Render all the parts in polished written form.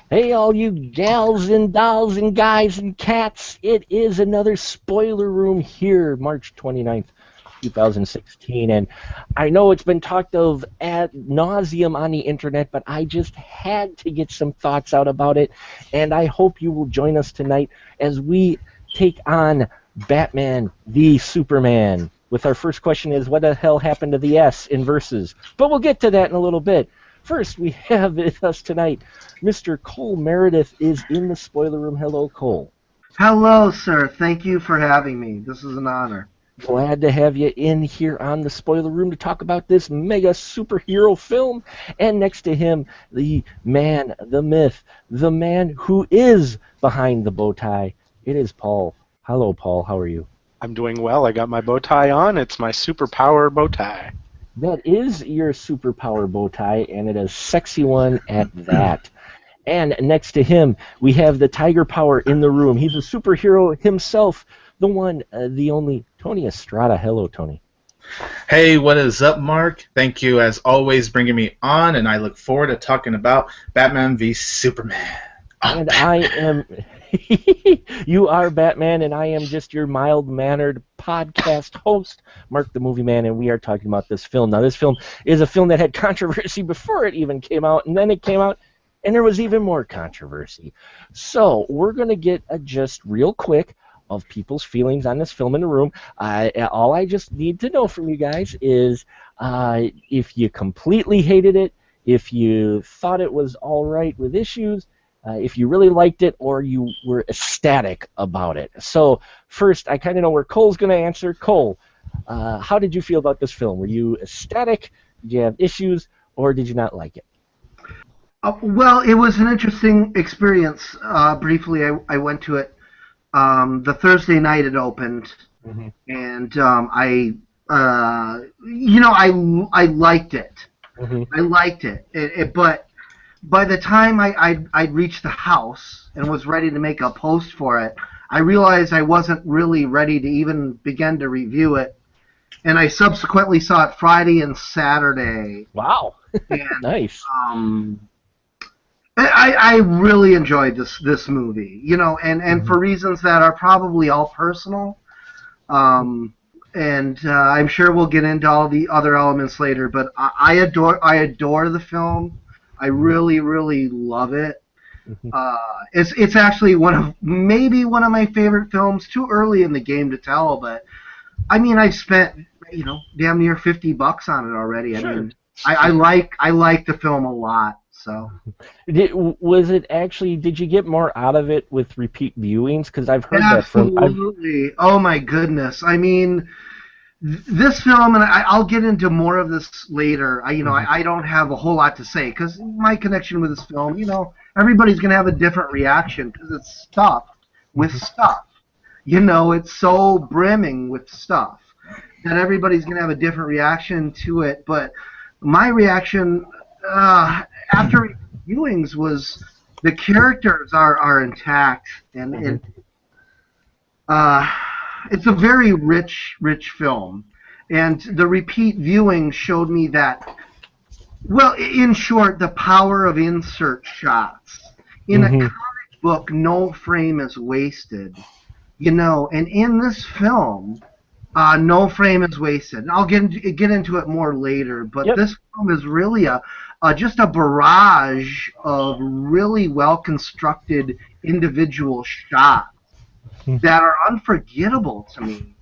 Hey, all you gals and dolls and guys and cats, it is another spoiler room here, March 29th, 2016. And I know it's been talked of ad nauseum on the internet, but I just had to get some thoughts out about it. And I hope you will join us tonight as we take on Batman v Superman. With our first question is, what the hell happened to the S in Versus? But we'll get to that in a little bit. First, we have with us tonight Mr. Cole Meredith is in the spoiler room. Hello, Cole. Hello, sir. Thank you for having me. This is an honor. Glad to have you in here on the spoiler room to talk about this mega superhero film. And next to him, the man, the myth, the man who is behind the bow tie. It is Paul. Hello, Paul. How are you? I'm doing well. I got my bow tie on. It's my superpower bow tie. That is your superpower bow tie, and it is a sexy one at that. And next to him, we have the Tiger Power in the room. He's a superhero himself, the one, the only, Tony Estrada. Hello, Tony. Hey, what is up, Mark? Thank you, as always, bringing me on, and I look forward to talking about Batman v Superman. And I am... You are Batman, and I am just your mild-mannered podcast host, Mark the Movie Man, and we are talking about this film. Now, this film is a film that had controversy before it even came out, and then it came out, and there was even more controversy. So we're going to get a just real quick of people's feelings on this film in the room. All I just need to know from you guys is if you completely hated it, if you thought it was all right with issues, if you really liked it, or you were ecstatic about it. So first, I kind of know where Cole's going to answer. Cole, how did you feel about this film? Were you ecstatic? Did you have issues, or did you not like it? Well, it was an interesting experience. Briefly, I went to it the Thursday night it opened, and I liked it. I liked it, but by the time I'd reached the house and was ready to make a post for it, I realized I wasn't really ready to even begin to review it, and I subsequently saw it Friday and Saturday. Wow, and, nice. I really enjoyed this movie, and for reasons that are probably all personal, and I'm sure we'll get into all the other elements later. But I adore the film. I really, really love it. It's actually maybe one of my favorite films. Too early in the game to tell, but I mean, I've spent damn near $50 on it already. Sure. I mean, I like the film a lot. So, was it actually? Did you get more out of it with repeat viewings? Because I've heard absolutely. that from. Absolutely. Oh my goodness! I mean, this film, and I'll get into more of this later. I don't have a whole lot to say because my connection with this film, everybody's gonna have a different reaction because it's stuff with stuff. It's so brimming with stuff that everybody's gonna have a different reaction to it. But my reaction after viewings was the characters are intact, and it's a very rich film, and the repeat viewing showed me that, well, in short, the power of insert shots. In a comic book, no frame is wasted, and in this film, no frame is wasted. And I'll get into it more later, but this film is really just a barrage of really well-constructed individual shots that are unforgettable to me.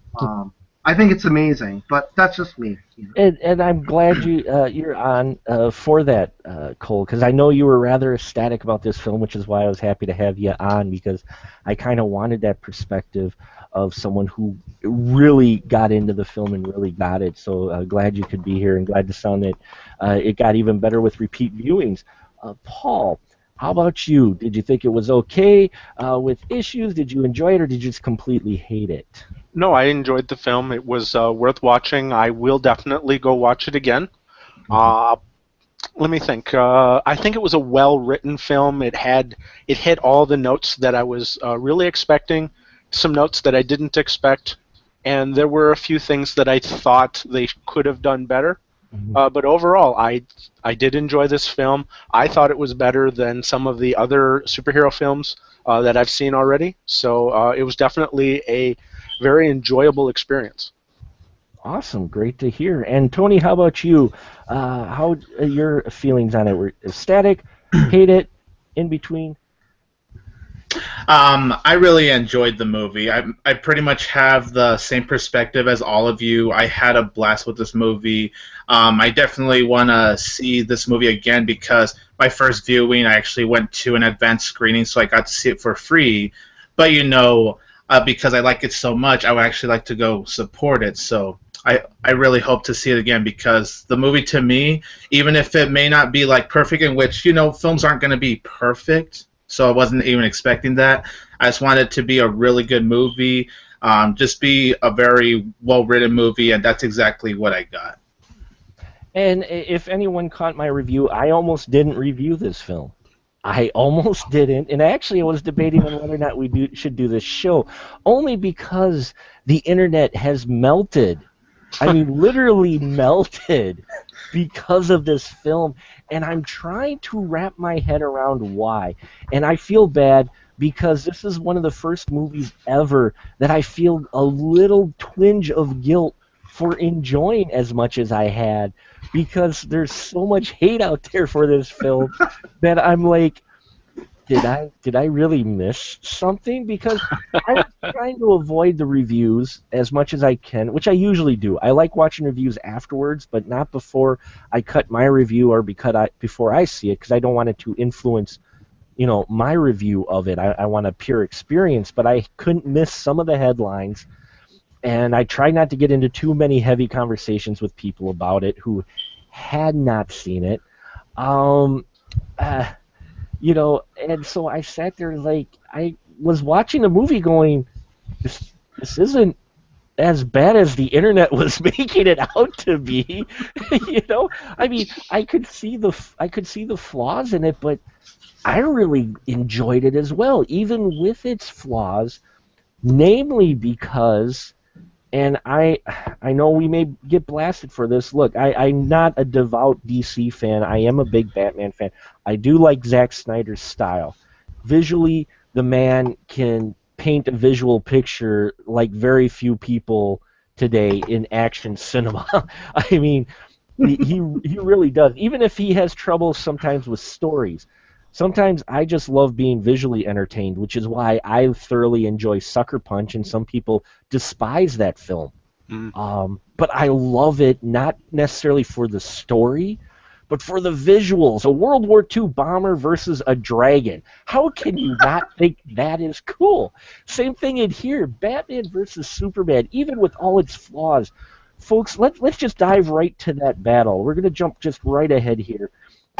I think it's amazing, but that's just me. And I'm glad you're on for that, Cole, because I know you were rather ecstatic about this film, which is why I was happy to have you on, because I kind of wanted that perspective of someone who really got into the film and really got it. So glad you could be here, and glad to sound that it got even better with repeat viewings. Paul, how about you? Did you think it was okay with issues? Did you enjoy it, or did you just completely hate it? No, I enjoyed the film. It was worth watching. I will definitely go watch it again. Let me think. I think it was a well-written film. It hit all the notes that I was really expecting, some notes that I didn't expect, and there were a few things that I thought they could have done better. But overall, I did enjoy this film. I thought it was better than some of the other superhero films that I've seen already. So it was definitely a very enjoyable experience. Awesome, great to hear. And Tony, how about you? How your feelings on it? Were ecstatic, hate it, in between? I really enjoyed the movie. I pretty much have the same perspective as all of you. I had a blast with this movie. I definitely want to see this movie again because my first viewing, I actually went to an advanced screening, so I got to see it for free. But because I like it so much, I would actually like to go support it. So I really hope to see it again because the movie to me, even if it may not be like perfect, in which films aren't going to be perfect, so I wasn't even expecting that. I just wanted it to be a really good movie, just be a very well-written movie, and that's exactly what I got. And if anyone caught my review, I almost didn't review this film. I almost didn't, and actually I was debating on whether or not should do this show, only because the internet has melted. I mean, literally melted because of this film, and I'm trying to wrap my head around why. And I feel bad because this is one of the first movies ever that I feel a little twinge of guilt for enjoying as much as I had, because there's so much hate out there for this film that I'm like, did I really miss something? Because I was trying to avoid the reviews as much as I can, which I usually do. I like watching reviews afterwards, but not before I cut my review or before I see it, because I don't want it to influence my review of it. I want a pure experience, but I couldn't miss some of the headlines, and I tried not to get into too many heavy conversations with people about it who had not seen it. Um, uh, and so I sat there like I was watching the movie going, this isn't as bad as the internet was making it out to be. I mean, I could see the flaws in it, but I really enjoyed it as well, even with its flaws, namely because, and I know we may get blasted for this. Look, I'm not a devout DC fan. I am a big Batman fan. I do like Zack Snyder's style. Visually, the man can paint a visual picture like very few people today in action cinema. I mean, he really does. Even if he has trouble sometimes with stories, sometimes I just love being visually entertained, which is why I thoroughly enjoy Sucker Punch, and some people despise that film. But I love it not necessarily for the story, but for the visuals. A World War II bomber versus a dragon. How can you not think that is cool? Same thing in here. Batman versus Superman, even with all its flaws. Folks, let's just dive right to that battle. We're going to jump just right ahead here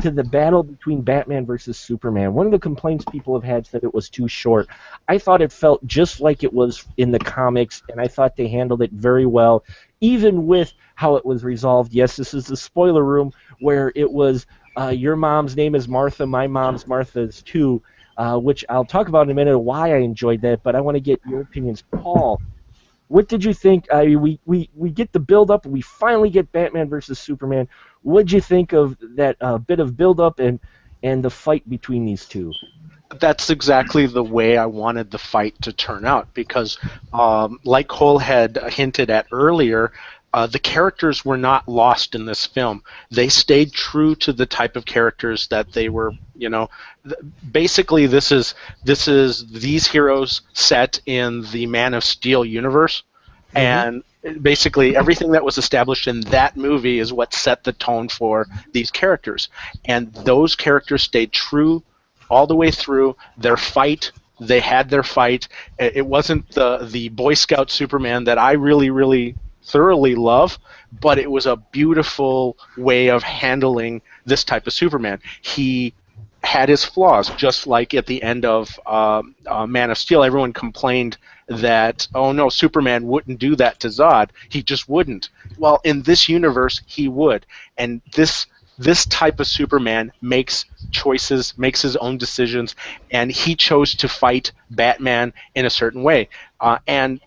to the battle between Batman versus Superman. One of the complaints people have had said it was too short. I thought it felt just like it was in the comics, and I thought they handled it very well, even with how it was resolved. Yes, this is the spoiler room, where it was your mom's name is Martha, my mom's Martha is too, which I'll talk about in a minute why I enjoyed that, but I want to get your opinions. Paul, what did you think? We get the build-up, and we finally get Batman versus Superman. What did you think of that bit of build-up and the fight between these two? That's exactly the way I wanted the fight to turn out because, like Cole had hinted at earlier, the characters were not lost in this film. They stayed true to the type of characters that they were. Basically, this is these heroes set in the Man of Steel universe, and basically everything that was established in that movie is what set the tone for these characters, and those characters stayed true all the way through. They had their fight. It wasn't the Boy Scout Superman that I really, really thoroughly love, but it was a beautiful way of handling this type of Superman. He had his flaws, just like at the end of Man of Steel. Everyone complained that, oh no, Superman wouldn't do that to Zod. He just wouldn't. Well, in this universe, he would. And this type of Superman makes choices, makes his own decisions, and he chose to fight Batman in a certain way. And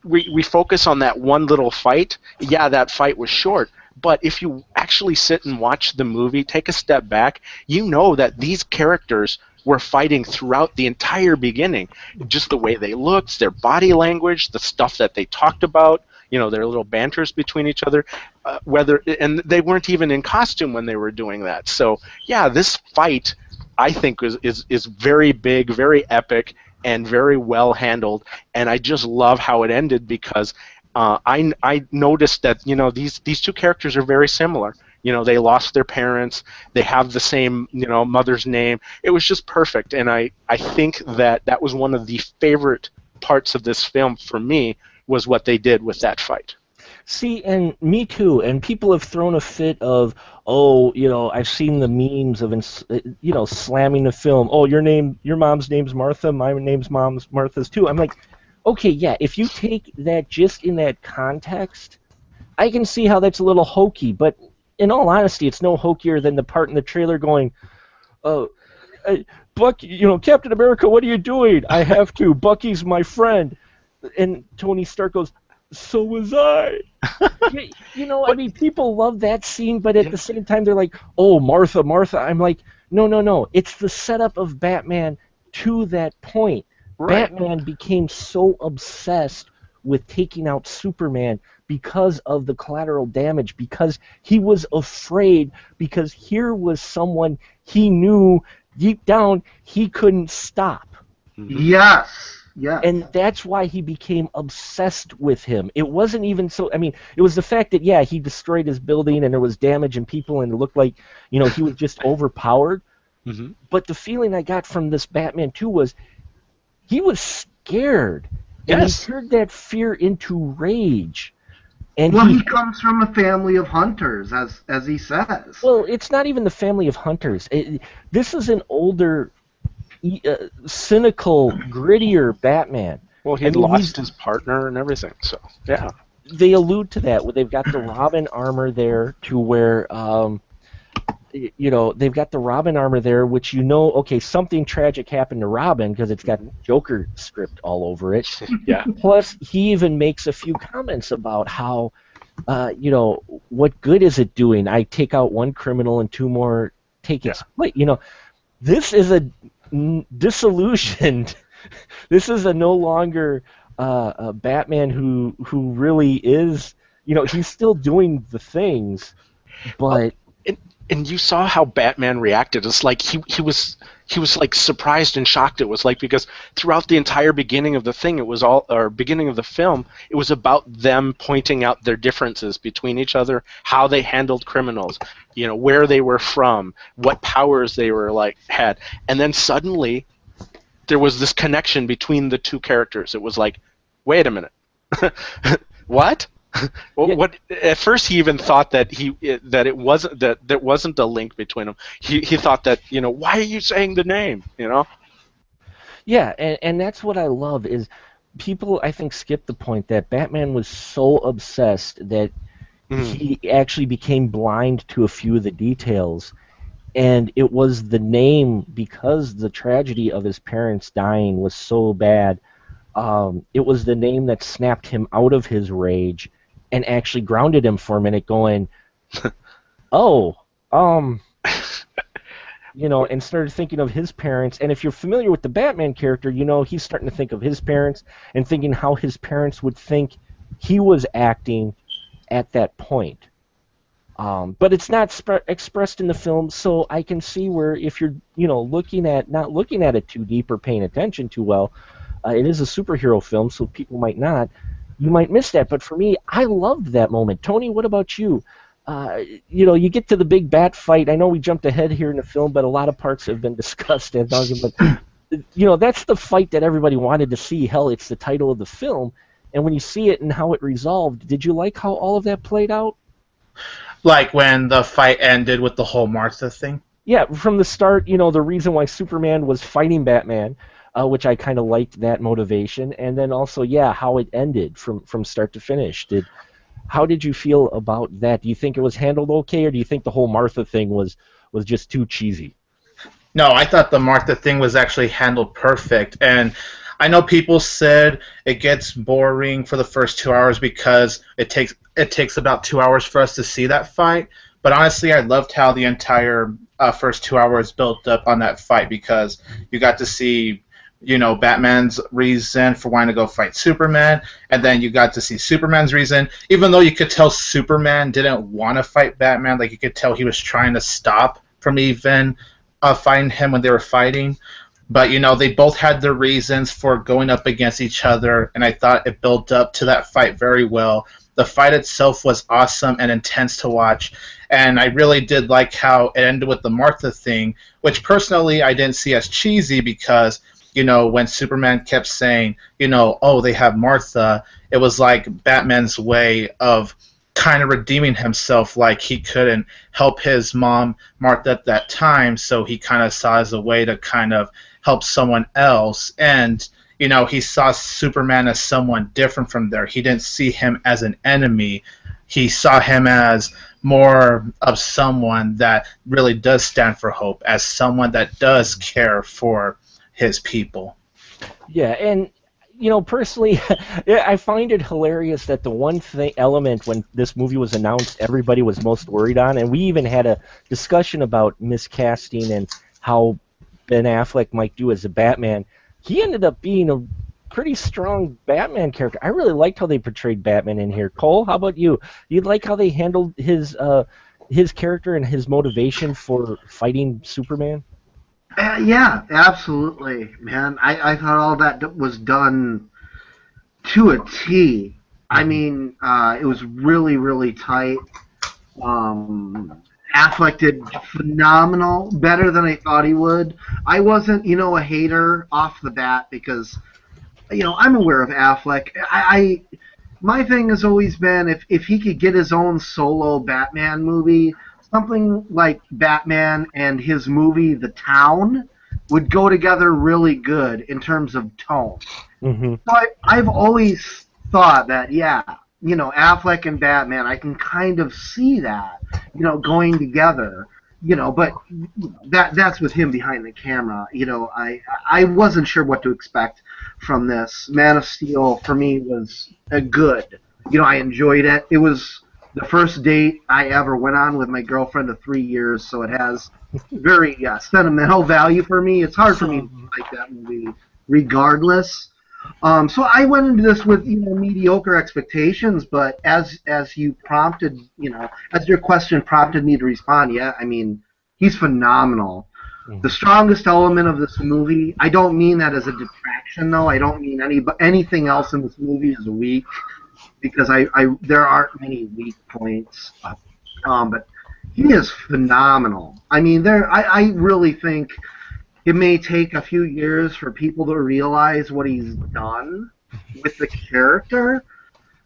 we focus on that one little fight. Yeah, that fight was short, But if you actually sit and watch the movie, take a step back, you know that these characters were fighting throughout the entire beginning. Just the way they looked, their body language, the stuff that they talked about, their little banters between each other, and they weren't even in costume when they were doing that. So yeah, this fight, I think, is very big, very epic, and very well handled. And I just love how it ended because I noticed that these two characters are very similar. They lost their parents. They have the same mother's name. It was just perfect, and I think that was one of the favorite parts of this film for me, was what they did with that fight. See, and me too. And people have thrown a fit of, oh, I've seen the memes of, slamming the film. Oh, your mom's name's Martha. My name's Martha's too. I'm like, okay, yeah. If you take that just in that context, I can see how that's a little hokey. But in all honesty, it's no hokier than the part in the trailer going, Buck, Captain America, what are you doing? I have to. Bucky's my friend. And Tony Stark goes, so was I. I mean, people love that scene, but at the same time, they're like, oh, Martha, Martha. I'm like, no. It's the setup of Batman to that point. Right. Batman became so obsessed with taking out Superman because of the collateral damage, because he was afraid, because here was someone he knew deep down he couldn't stop. Yes. Yeah. And that's why he became obsessed with him. It wasn't even so, I mean, it was the fact that, he destroyed his building and there was damage and people and it looked like, he was just overpowered. Mm-hmm. But the feeling I got from this Batman 2 was he was scared. And he turned that fear into rage. And he comes from a family of hunters, as he says. Well, it's not even the family of hunters. This is an older, cynical, grittier Batman. Well, he lost his partner and everything, so yeah. They allude to that. They've got the Robin armor there, to where they've got the Robin armor there, which okay, something tragic happened to Robin because it's got Joker script all over it. Yeah. Plus, he even makes a few comments about how, what good is it doing? I take out one criminal and two more take its place. This is a disillusioned. This is a no longer a Batman who really is. He's still doing the things, but. And you saw how Batman reacted. It's like he was like surprised and shocked. It was like, because throughout the entire beginning of the thing, beginning of the film, it was about them pointing out their differences between each other, how they handled criminals, where they were from, what powers they had, and then suddenly there was this connection between the two characters. It was like, wait a minute, what? Well, what? At first, he even thought that it wasn't that there wasn't a link between them. He thought that why are you saying the name? Yeah, and that's what I love is people, I think, skip the point that Batman was so obsessed that he actually became blind to a few of the details, and it was the name, because the tragedy of his parents dying was so bad. It was the name that snapped him out of his rage and actually grounded him for a minute, going, and started thinking of his parents. And if you're familiar with the Batman character, he's starting to think of his parents and thinking how his parents would think he was acting at that point. But it's not expressed in the film, so I can see where if you're, not looking at it too deep or paying attention too well, it is a superhero film, so people might not. You might miss that, but for me, I loved that moment. Tony, what about you? You get to the big bat fight. I know we jumped ahead here in the film, but a lot of parts have been discussed. But that's the fight that everybody wanted to see. Hell, it's the title of the film. And when you see it and how it resolved, did you like how all of that played out? Like when the fight ended with the whole Martha thing? Yeah, from the start, the reason why Superman was fighting Batman, which I kind of liked that motivation, and then also, how it ended from start to finish. How did you feel about that? Do you think it was handled okay, or do you think the whole Martha thing was just too cheesy? No, I thought the Martha thing was actually handled perfect, and I know people said it gets boring for the first 2 hours because it takes about 2 hours for us to see that fight. But honestly, I loved how the entire first 2 hours built up on that fight because you got to see, Batman's reason for wanting to go fight Superman, and then you got to see Superman's reason. Even though you could tell Superman didn't want to fight Batman, like you could tell he was trying to stop from even fighting him when they were fighting. But they both had their reasons for going up against each other, and I thought it built up to that fight very well. The fight itself was awesome and intense to watch, and I really did like how it ended with the Martha thing, which personally I didn't see as cheesy because when Superman kept saying, oh, they have Martha, it was like Batman's way of kind of redeeming himself, like he couldn't help his mom Martha at that time, so he kind of saw as a way to kind of help someone else. And he saw Superman as someone different from there. He didn't see him as an enemy. He saw him as more of someone that really does stand for hope, as someone that does care for his people. Yeah, and personally, I find it hilarious that the one thing element when this movie was announced, everybody was most worried on, and we even had a discussion about miscasting and how Ben Affleck might do as a Batman. He ended up being a pretty strong Batman character. I really liked how they portrayed Batman in here. Cole, how about you? You like how they handled his character and his motivation for fighting Superman? Yeah, absolutely, man. I thought all that was done to a T. I mean, it was really, really tight. Affleck did phenomenal, better than I thought he would. I wasn't, a hater off the bat because, I'm aware of Affleck. My thing has always been if he could get his own solo Batman movie, something like Batman and his movie The Town would go together really good in terms of tone. Mm-hmm. But I've always thought that, yeah, Affleck and Batman, I can kind of see that, going together. But that's with him behind the camera. I wasn't sure what to expect from this. Man of Steel for me was a good. I enjoyed it. It was the first date I ever went on with my girlfriend of 3 years, so it has very sentimental value for me. It's hard for me to like that movie, regardless. So I went into this with mediocre expectations, but as you prompted, as your question prompted me to respond, yeah, I mean, he's phenomenal. The strongest element of this movie, I don't mean that as a detraction, though. I don't mean anything else in this movie is weak, because there aren't many weak points. But he is phenomenal. I mean, I really think it may take a few years for people to realize what he's done with the character,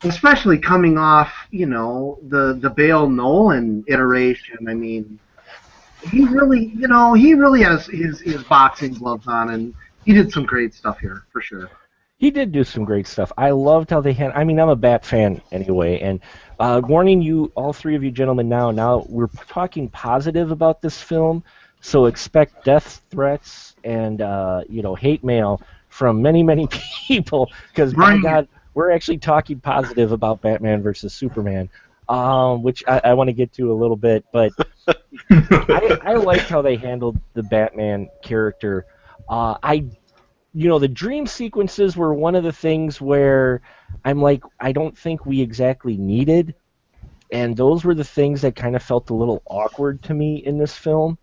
especially coming off, the Bale Nolan iteration. I mean, he really has his boxing gloves on, and he did some great stuff here for sure. He did do some great stuff. I loved how they had. I mean, I'm a Bat fan anyway, and warning you, all three of you gentlemen, now we're talking positive about this film. So expect death threats and hate mail from many, many people because, my God, we're actually talking positive about Batman versus Superman, which I want to get to a little bit. But I liked how they handled the Batman character. The dream sequences were one of the things where I'm like, I don't think we exactly needed, and those were the things that kind of felt a little awkward to me in this film.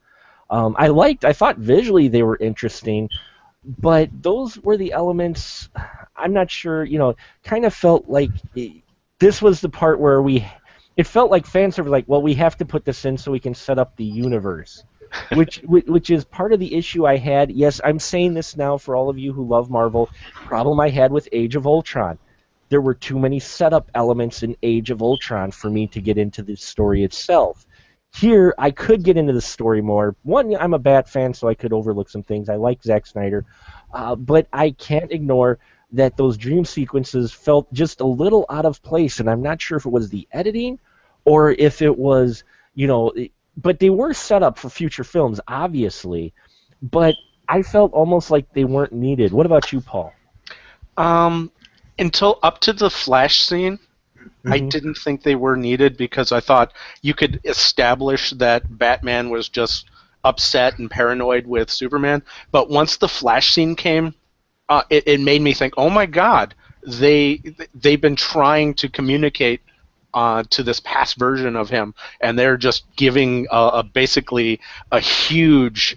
I thought visually they were interesting, but those were the elements, I'm not sure, kind of felt like this was the part where it felt like fans were like, well, we have to put this in so we can set up the universe, which is part of the issue I had. Yes, I'm saying this now for all of you who love Marvel, problem I had with Age of Ultron. There were too many setup elements in Age of Ultron for me to get into the story itself. Here, I could get into the story more. One, I'm a Bat fan, so I could overlook some things. I like Zack Snyder. But I can't ignore that those dream sequences felt just a little out of place, and I'm not sure if it was the editing or if it was, but they were set up for future films, obviously. But I felt almost like they weren't needed. What about you, Paul? Um, until up to the Flash scene, I Hmm. didn't think they were needed because I thought you could establish that Batman was just upset and paranoid with Superman. But once the Flash scene came, it made me think, oh my God, they they've been trying to communicate to this past version of him, and they're just giving basically a huge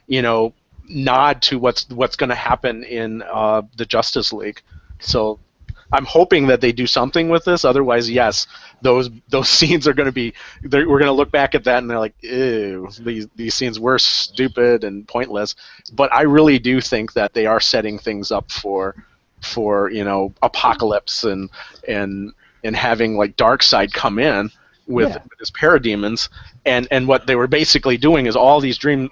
you know nod to what's going to happen in the Justice League. So I'm hoping that they do something with this. Otherwise, yes, those scenes are going to be. We're going to look back at that and they're like, ew, these scenes were stupid and pointless. But I really do think that they are setting things up for apocalypse and and having like Darkseid come in Yeah. with his parademons. And what they were basically doing is all these dream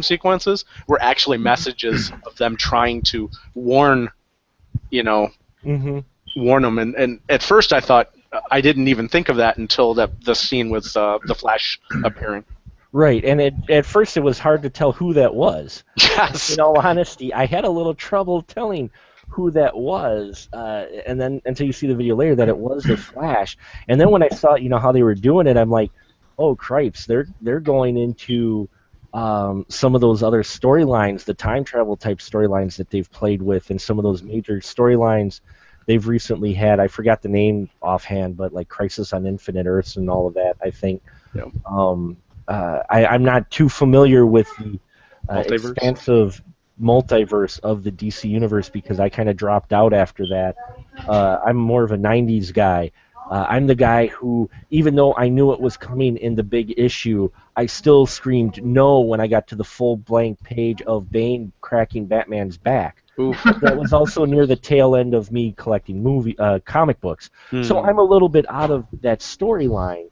sequences were actually messages of them trying to warn you know Hmm. warn them. And at first I thought I didn't even think of that until the scene with the Flash appearing. Right, and at first it was hard to tell who that was. Yes. In all honesty, I had a little trouble telling who that was, and then until you see the video later that it was the Flash, and then when I saw how they were doing it, I'm like, oh cripes, they're going into some of those other storylines, the time travel type storylines that they've played with, and some of those major storylines they've recently had. I forgot the name offhand, but like Crisis on Infinite Earths and all of that. I think. Yeah. I'm not too familiar with the Multiverse. expansive multiverse of the DC universe because I kind of dropped out after that. I'm more of a '90s guy. I'm the guy who, even though I knew it was coming in the big issue, I still screamed no when I got to the full blank page of Bane cracking Batman's back. Oof. That was also near the tail end of me collecting comic books. So Hmm. I'm a little bit out of that storyline,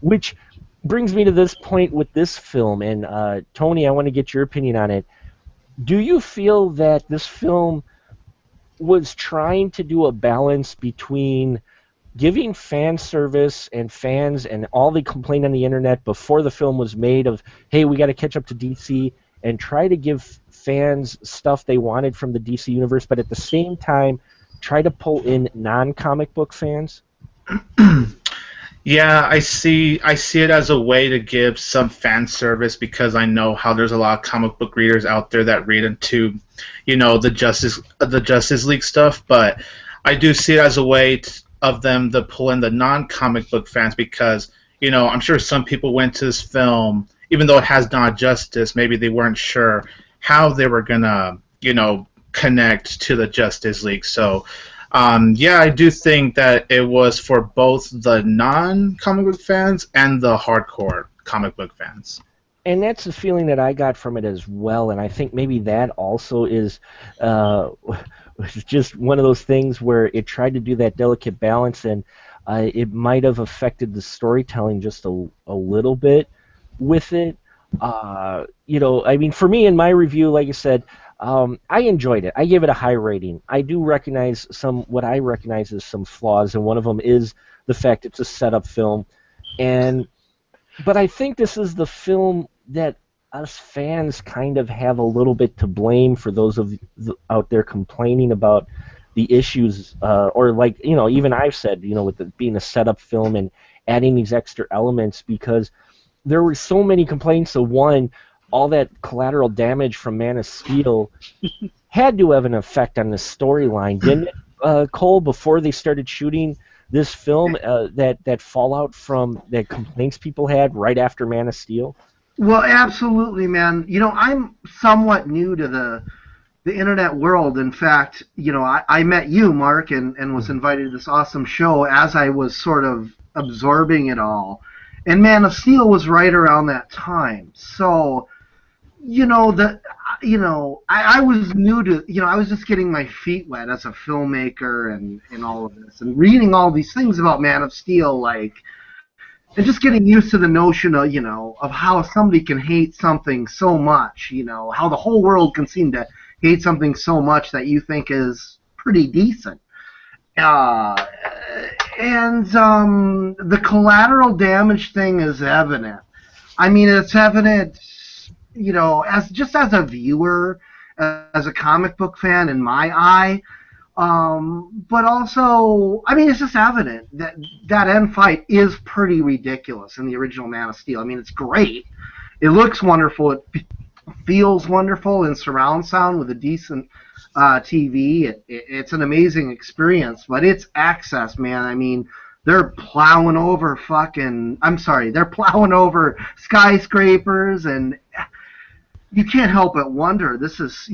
which brings me to this point with this film. And Tony, I want to get your opinion on it. Do you feel that this film was trying to do a balance between giving fan service and fans and all the complaint on the internet before the film was made of, hey, we got to catch up to DC and try to give fans stuff they wanted from the DC universe, but at the same time try to pull in non-comic book fans? Yeah, I see it as a way to give some fan service because I know how there's a lot of comic book readers out there that read into, the Justice League stuff, but I do see it as a way of them to pull in the non-comic book fans because, I'm sure some people went to this film even though it has not justice, maybe they weren't sure how they were gonna, connect to the Justice League. So yeah, I do think that it was for both the non-comic book fans and the hardcore comic book fans. And that's the feeling that I got from it as well. And I think maybe that also is uh, just one of those things where it tried to do that delicate balance, and it might have affected the storytelling just a little bit with it. I mean, for me in my review, like I said, I enjoyed it. I gave it a high rating. I do recognize what I recognize as some flaws, and one of them is the fact it's a setup film. And but I think this is the film that us fans kind of have a little bit to blame for those out there complaining about the issues, or like even I've said, with it being a setup film and adding these extra elements because there were so many complaints. So one, all that collateral damage from Man of Steel had to have an effect on the storyline, didn't it, Cole? Before they started shooting this film, that fallout from the complaints people had right after Man of Steel. Well, absolutely, man. I'm somewhat new to the internet world. In fact, I met you, Mark, and was invited to this awesome show as I was sort of absorbing it all. And Man of Steel was right around that time. So, the I was new to I was just getting my feet wet as a filmmaker and all of this and reading all these things about Man of Steel, like, and just getting used to the notion of of how somebody can hate something so much, how the whole world can seem to hate something so much that you think is pretty decent. uh, and the collateral damage thing is evident. I mean, it's evident, as just as a viewer, as a comic book fan in my eye. But also, I mean, it's just evident that that end fight is pretty ridiculous in the original Man of Steel. I mean, it's great. It looks wonderful. It feels wonderful in surround sound with a decent TV. It's an amazing experience, but it's access, man. I mean, they're plowing over they're plowing over skyscrapers, and you can't help but wonder. This is,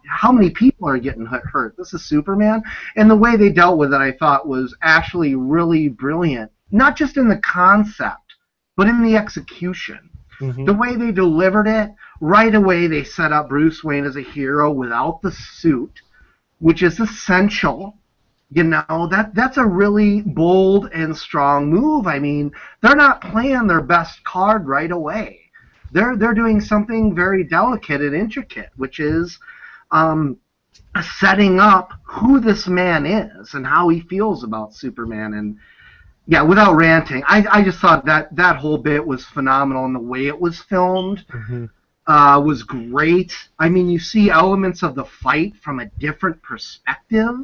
how many people are getting hurt? This is Superman, and the way they dealt with it, I thought, was actually really brilliant. Not just in the concept, but in the execution. Mm-hmm. The way they delivered it, right away they set up Bruce Wayne as a hero without the suit, which is essential. That's a really bold and strong move. I mean, they're not playing their best card right away. They're doing something very delicate and intricate, which is setting up who this man is and how he feels about Superman. And yeah, without ranting, I just thought that whole bit was phenomenal, and the way it was filmed was great. I mean, you see elements of the fight from a different perspective.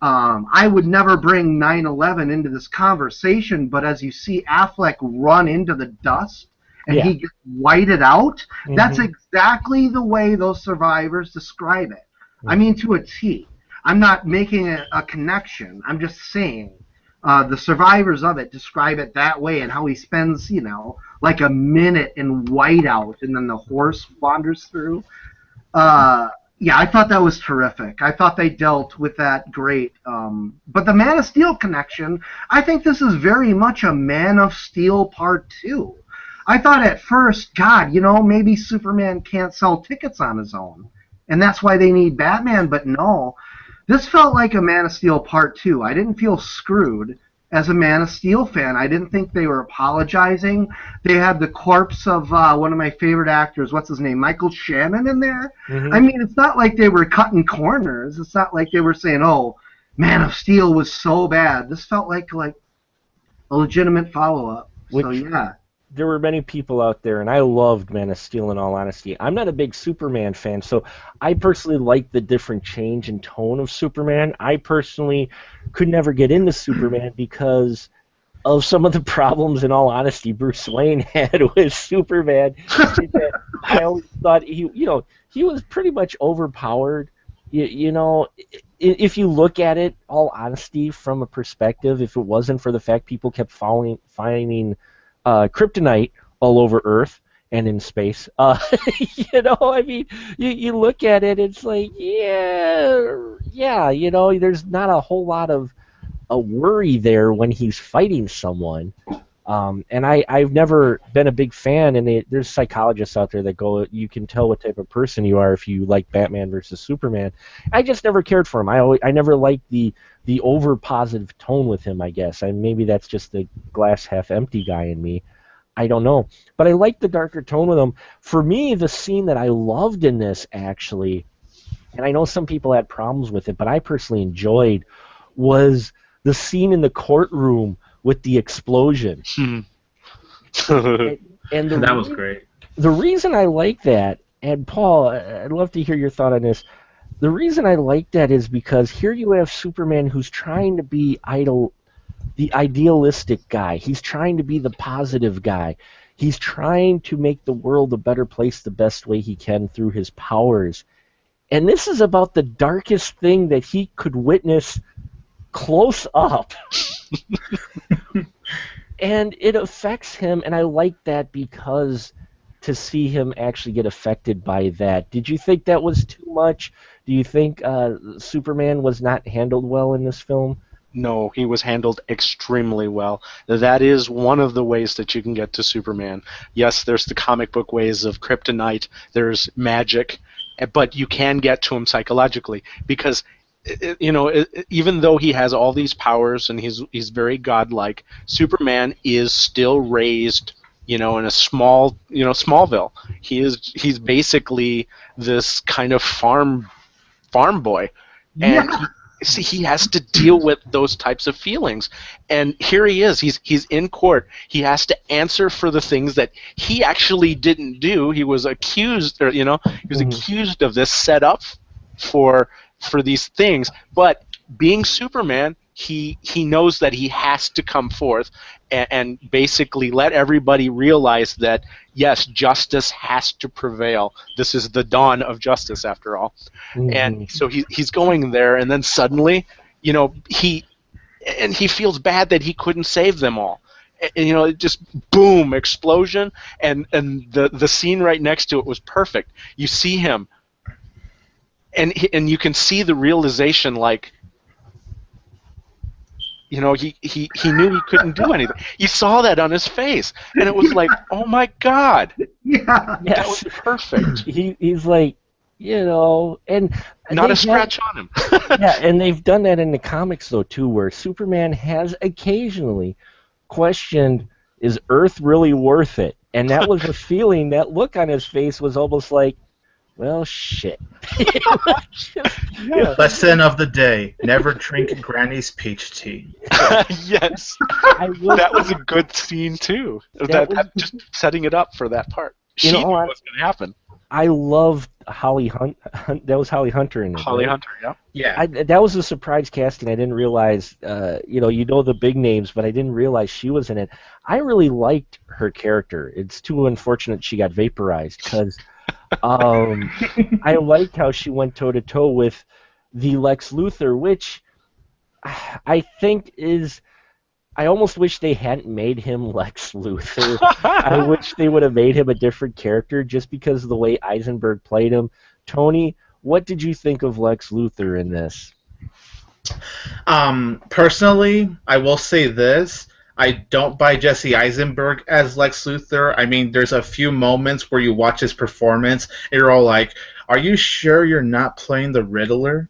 I would never bring 9/11 into this conversation, but as you see Affleck run into the dust and he gets whited out, that's exactly the way those survivors describe it. I mean, to a T. I'm not making a connection. I'm just saying the survivors of it describe it that way, and how he spends, like a minute in whiteout, and then the horse wanders through. Yeah, I thought that was terrific. I thought they dealt with that great. But the Man of Steel connection, I think this is very much a Man of Steel Part 2. I thought at first, God, maybe Superman can't sell tickets on his own, and that's why they need Batman, but no. This felt like a Man of Steel Part 2. I didn't feel screwed as a Man of Steel fan. I didn't think they were apologizing. They had the corpse of one of my favorite actors, what's his name, Michael Shannon, in there. I mean, it's not like they were cutting corners. It's not like they were saying, oh, Man of Steel was so bad. This felt like a legitimate follow-up. So, yeah. There were many people out there, and I loved Man of Steel, in all honesty. I'm not a big Superman fan, so I personally like the different change in tone of Superman. I personally could never get into Superman because of some of the problems, in all honesty, Bruce Wayne had with Superman. I always thought he was pretty much overpowered. If you look at it, all honesty, from a perspective, if it wasn't for the fact people kept finding kryptonite all over Earth and in space, I mean, you look at it, it's like, there's not a whole lot of a worry there when he's fighting someone. And I've never been a big fan, and there's psychologists out there that go, you can tell what type of person you are if you like Batman versus Superman. I just never cared for him. I never liked the over positive tone with him, I guess. Maybe that's just the glass half empty guy in me. I don't know. But I like the darker tone with him. For me, the scene that I loved in this, actually, and I know some people had problems with it, but I personally enjoyed, was the scene in the courtroom with the explosion. and that was great. The reason I like that, and Paul, I'd love to hear your thought on this. The reason I like that is because here you have Superman who's trying to be the idealistic guy. He's trying to be the positive guy. He's trying to make the world a better place the best way he can through his powers. And this is about the darkest thing that he could witness close up. And it affects him, and I like that because to see him actually get affected by that. Did you think that was too much? Do you think Superman was not handled well in this film? No, he was handled extremely well. That is one of the ways that you can get to Superman. Yes, there's the comic book ways of kryptonite, there's magic, but you can get to him psychologically because even though he has all these powers and he's very godlike, Superman is still raised, in a small, Smallville. He's basically this kind of farm boy, and see, he has to deal with those types of feelings, and here he is. He's in court. He has to answer for the things that he actually didn't do. He was accused, or he was accused of this, set up for these things. But being Superman, he knows that he has to come forth and basically let everybody realize that yes, justice has to prevail. This is the dawn of justice, after all. And so he's going there, and then suddenly, he feels bad that he couldn't save them all. And, it just boom, explosion, and the scene right next to it was perfect. You see him, and you can see the realization, like, he knew he couldn't do anything. You saw that on his face, and it was like, oh my God, Yeah. that was perfect. He's like, and Not a scratch on him. yeah, and they've done that in the comics though too, where Superman has occasionally questioned, is Earth really worth it? And that was the feeling. That look on his face was almost like, well, shit. Lesson of the day: never drink Granny's peach tea. Yes, that was a good scene too. That just setting it up for that part. She knew what was going to happen. I loved Holly Hunt. That was Holly Hunter in it. Holly right? Hunter, yeah. That was a surprise casting. I didn't realize. You know the big names, but I didn't realize she was in it. I really liked her character. It's too unfortunate she got vaporized because. I liked how she went toe-to-toe with the Lex Luthor, which I think is... I almost wish they hadn't made him Lex Luthor. I wish they would have made him a different character just because of the way Eisenberg played him. Tony, what did you think of Lex Luthor in this? Personally, I will say this. I don't buy Jesse Eisenberg as Lex Luthor. I mean, there's a few moments where you watch his performance and you're all like, are you sure you're not playing the Riddler?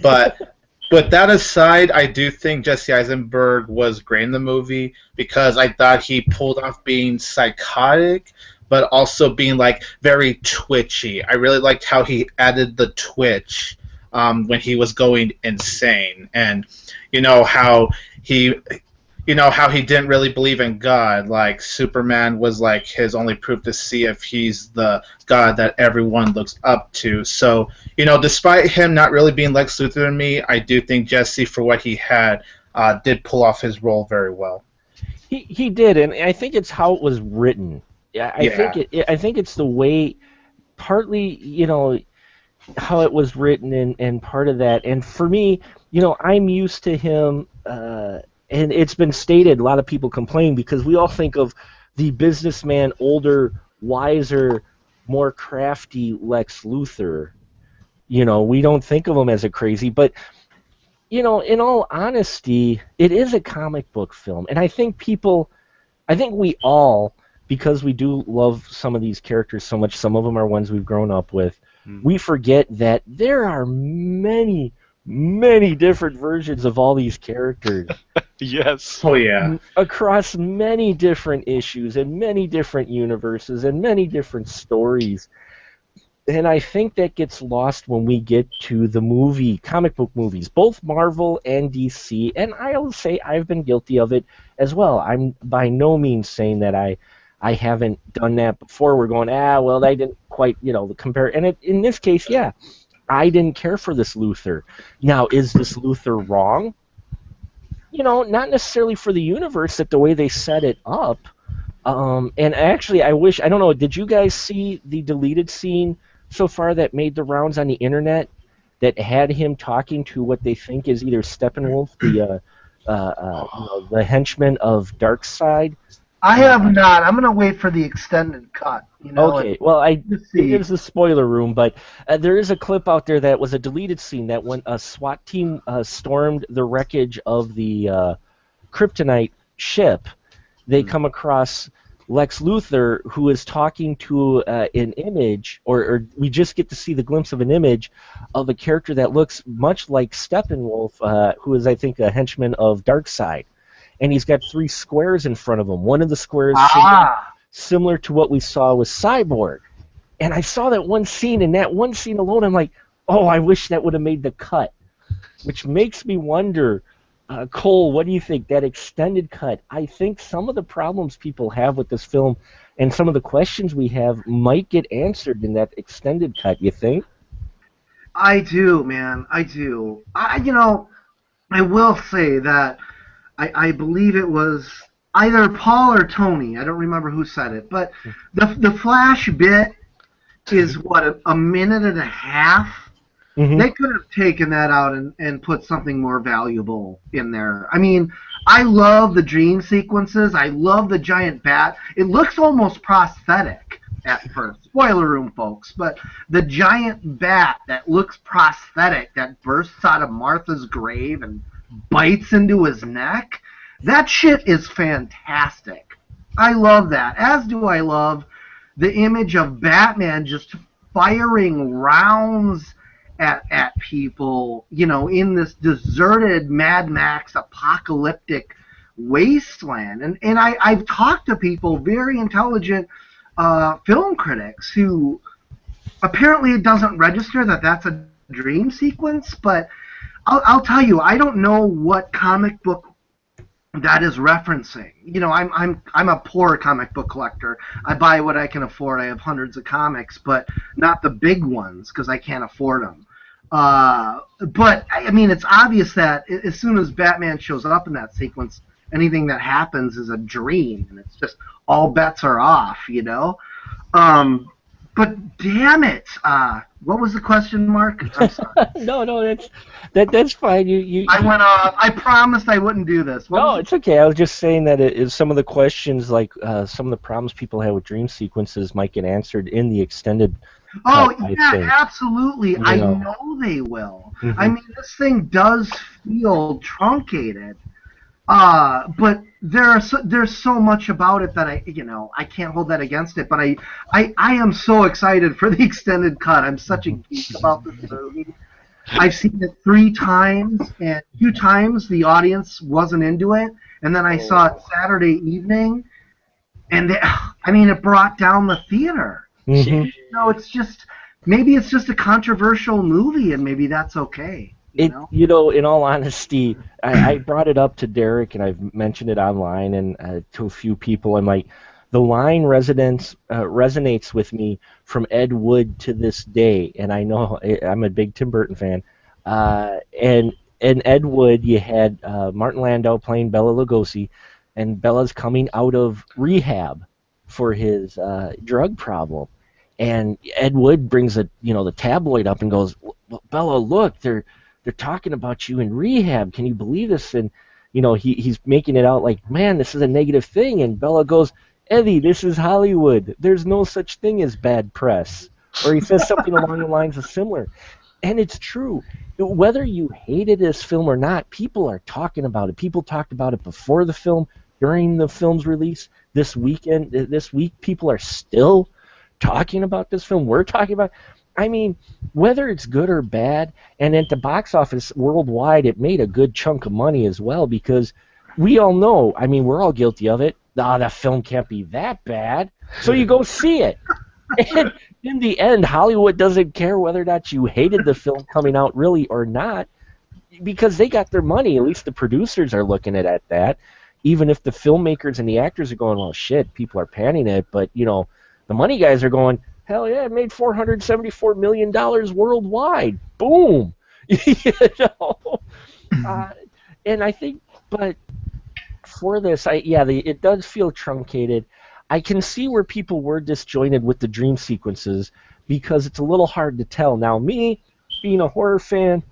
But with that aside, I do think Jesse Eisenberg was great in the movie because I thought he pulled off being psychotic, but also being like very twitchy. I really liked how he added the twitch when he was going insane, and how he didn't really believe in God. Like Superman was like his only proof to see if he's the God that everyone looks up to. So, despite him not really being Lex Luthor to me, I do think Jesse, for what he had, did pull off his role very well. He did, and I think it's how it was written. I think it's the way, partly, how it was written and part of that. And for me, I'm used to him. And it's been stated, a lot of people complain because we all think of the businessman, older, wiser, more crafty Lex Luthor. We don't think of him as a crazy, but, in all honesty, it is a comic book film. And I think we all, because we do love some of these characters so much, some of them are ones we've grown up with, we forget that there are many different versions of all these characters. Yes. Oh, yeah. Across many different issues and many different universes and many different stories. And I think that gets lost when we get to the comic book movies, both Marvel and DC. And I'll say I've been guilty of it as well. I'm by no means saying that I haven't done that before. We're going, well, they didn't quite, compare. And in this case, yeah. I didn't care for this Luthor. Now, is this Luthor wrong? Not necessarily for the universe, that the way they set it up. And actually, I don't know, did you guys see the deleted scene so far that made the rounds on the internet that had him talking to what they think is either Steppenwolf, the henchman of Darkseid? I have not. I'm going to wait for the extended cut. Okay, well, it is the spoiler room, but there is a clip out there that was a deleted scene that when a SWAT team stormed the wreckage of the Kryptonite ship, they come across Lex Luthor, who is talking to an image, or we just get to see the glimpse of an image of a character that looks much like Steppenwolf, who is, I think, a henchman of Darkseid. And he's got 3 squares in front of him. One of the squares similar to what we saw with Cyborg. And I saw that one scene, and that one scene alone, I'm like, oh, I wish that would have made the cut. which makes me wonder, Cole, what do you think? That extended cut, I think some of the problems people have with this film and some of the questions we have might get answered in that extended cut, you think? I do, man. I do. I will say that I believe it was either Paul or Tony. I don't remember who said it, but the Flash bit is what a minute and a half. Mm-hmm. They could have taken that out and put something more valuable in there. I mean, I love the dream sequences. I love the giant bat. It looks almost prosthetic at first. Spoiler room, folks. But the giant bat that looks prosthetic that bursts out of Martha's grave and bites into his neck, that shit is fantastic. I love that. As do I love the image of Batman just firing rounds at people, in this deserted Mad Max apocalyptic wasteland. And I've talked to people, very intelligent film critics, who apparently it doesn't register that that's a dream sequence, but I'll tell you, I don't know what comic book that is referencing. I'm a poor comic book collector. I buy what I can afford. I have hundreds of comics, but not the big ones because I can't afford them. But I mean, it's obvious that as soon as Batman shows up in that sequence, anything that happens is a dream, and it's just all bets are off. But damn it, what was the question, Mark? I'm sorry. No, that's fine. You I went off. I promised I wouldn't do this. No, it's okay. I was just saying that it is some of the questions, like some of the problems people have with dream sequences, might get answered in the extended. Oh, cut, yeah, I think. absolutely. I know they will. Mm-hmm. I mean, this thing does feel truncated, but there's so much about it that I can't hold that against it. But I am so excited for the extended cut. I'm such a geek about this movie. I've seen it 3 times, and 2 times the audience wasn't into it, and then I saw it Saturday evening, and it brought down the theater. Mm-hmm. Maybe it's just a controversial movie, and maybe that's okay. In all honesty, I brought it up to Derek, and I've mentioned it online and to a few people. I'm like, the line resonates with me from Ed Wood to this day, and I know I'm a big Tim Burton fan. And in Ed Wood, you had Martin Landau playing Bela Lugosi, and Bela's coming out of rehab for his drug problem, and Ed Wood brings the tabloid up and goes, Bela, look, they're talking about you in rehab. Can you believe this? And he's making it out like, man, this is a negative thing. And Bela goes, Eddie, this is Hollywood. There's no such thing as bad press. Or he says something along the lines of similar. And it's true. Whether you hated this film or not, people are talking about it. People talked about it before the film, during the film's release. This week, people are still talking about this film. We're talking about. I mean, whether it's good or bad, and at the box office worldwide, it made a good chunk of money as well, because we all know, I mean, we're all guilty of it. That film can't be that bad. So you go see it. And in the end, Hollywood doesn't care whether or not you hated the film coming out really or not, because they got their money. At least the producers are looking at that. Even if the filmmakers and the actors are going, well, shit, people are panning it, but, the money guys are going, hell yeah, it made $474 million worldwide. Boom. And I think, but for this, it does feel truncated. I can see where people were disjointed with the dream sequences, because it's a little hard to tell. Now, me, being a horror fan,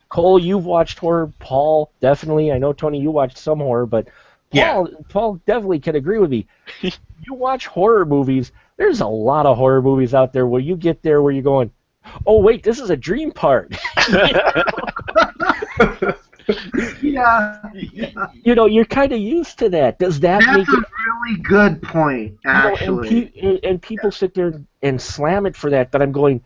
Cole, you've watched horror. Paul, definitely. I know, Tony, you watched some horror, but Paul definitely can agree with me. You watch horror movies, there's a lot of horror movies out there where you get there where you're going, oh, wait, this is a dream part. Yeah. You're kind of used to that. Does that That's make a really good point, actually. and people sit there and slam it for that, but I'm going,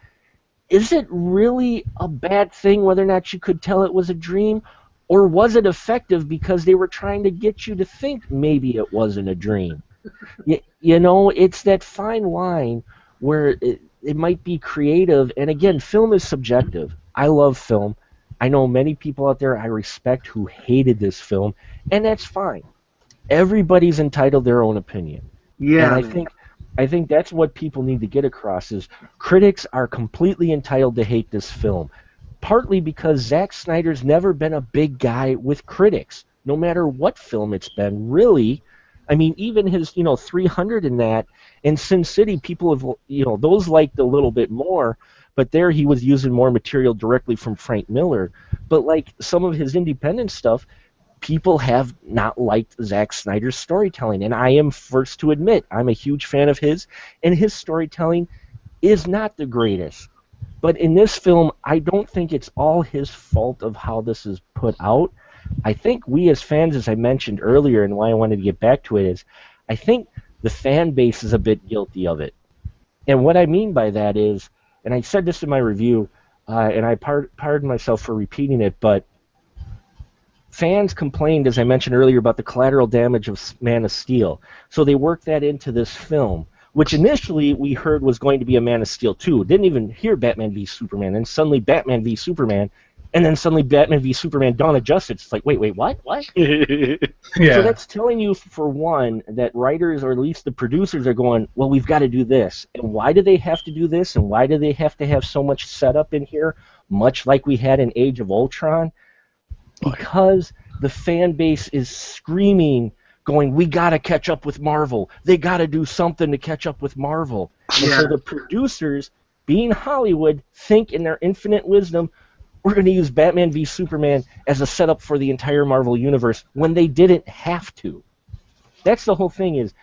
is it really a bad thing whether or not you could tell it was a dream? Or was it effective because they were trying to get you to think maybe it wasn't a dream? It's that fine line where it might be creative. And again, film is subjective. I love film. I know many people out there I respect who hated this film, and that's fine. Everybody's entitled to their own opinion. And Yeah, I think that's what people need to get across is critics are completely entitled to hate this film. Partly because Zack Snyder's never been a big guy with critics, no matter what film it's been, really. I mean, even his, 300 in that, and Sin City, people have, those liked a little bit more, but there he was using more material directly from Frank Miller. But like some of his independent stuff, people have not liked Zack Snyder's storytelling, and I am first to admit I'm a huge fan of his, and his storytelling is not the greatest. But in this film, I don't think it's all his fault of how this is put out. I think we as fans, as I mentioned earlier, and why I wanted to get back to it is, I think the fan base is a bit guilty of it. And what I mean by that is, and I said this in my review, and I pardon myself for repeating it, but fans complained, as I mentioned earlier, about the collateral damage of Man of Steel. So they worked that into this film, which initially we heard was going to be a Man of Steel 2. Didn't even hear Batman v Superman. Then suddenly Batman v Superman, and then suddenly Batman v Superman Dawn of Justice. It's like, wait, what? What? So that's telling you, for one, that writers, or at least the producers, are going, well, we've got to do this. And why do they have to do this? And why do they have to have so much setup in here, much like we had in Age of Ultron? Because the fan base is screaming, going, we got to catch up with Marvel. They got to do something to catch up with Marvel. And so the producers, being Hollywood, think in their infinite wisdom, we're going to use Batman v Superman as a setup for the entire Marvel universe when they didn't have to. That's the whole thing is,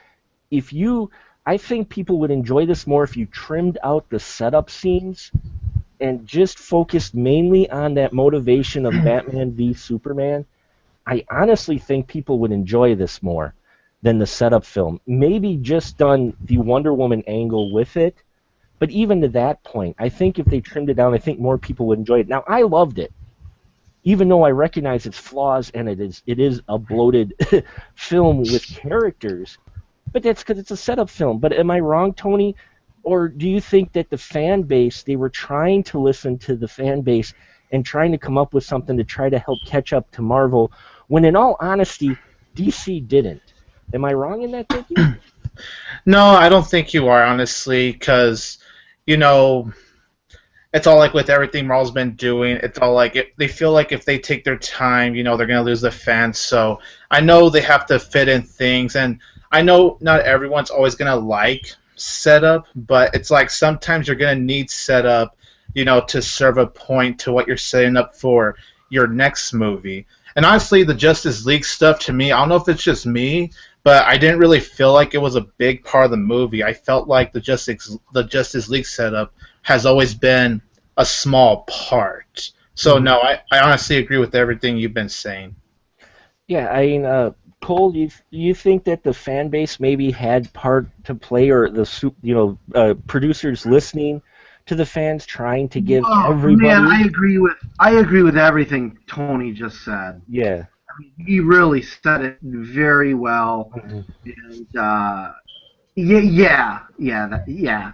I think people would enjoy this more if you trimmed out the setup scenes and just focused mainly on that motivation of Batman v Superman. I honestly think people would enjoy this more than the setup film. Maybe just done the Wonder Woman angle with it, but even to that point, I think if they trimmed it down, I think more people would enjoy it. Now, I loved it, even though I recognize its flaws, and it is a bloated film with characters, but that's because it's a setup film. But am I wrong, Tony? Or do you think that the fan base, they were trying to listen to the fan base and trying to come up with something to try to help catch up to Marvel, when in all honesty, DC didn't? Am I wrong in that thinking? No, I don't think you are, honestly, because, it's all like with everything Marvel's been doing, it's all like they feel like if they take their time, they're going to lose the fans. So I know they have to fit in things, and I know not everyone's always going to like setup, but it's like sometimes you're going to need setup, to serve a point to what you're setting up for your next movie. And honestly, the Justice League stuff, to me, I don't know if it's just me, but I didn't really feel like it was a big part of the movie. I felt like the Justice League setup has always been a small part. So no, I honestly agree with everything you've been saying. Yeah, I mean, Cole, you think that the fan base maybe had part to play, or the producers listening to the fans, trying to give everybody? Man, I agree with everything Tony just said. Yeah. He really said it very well, and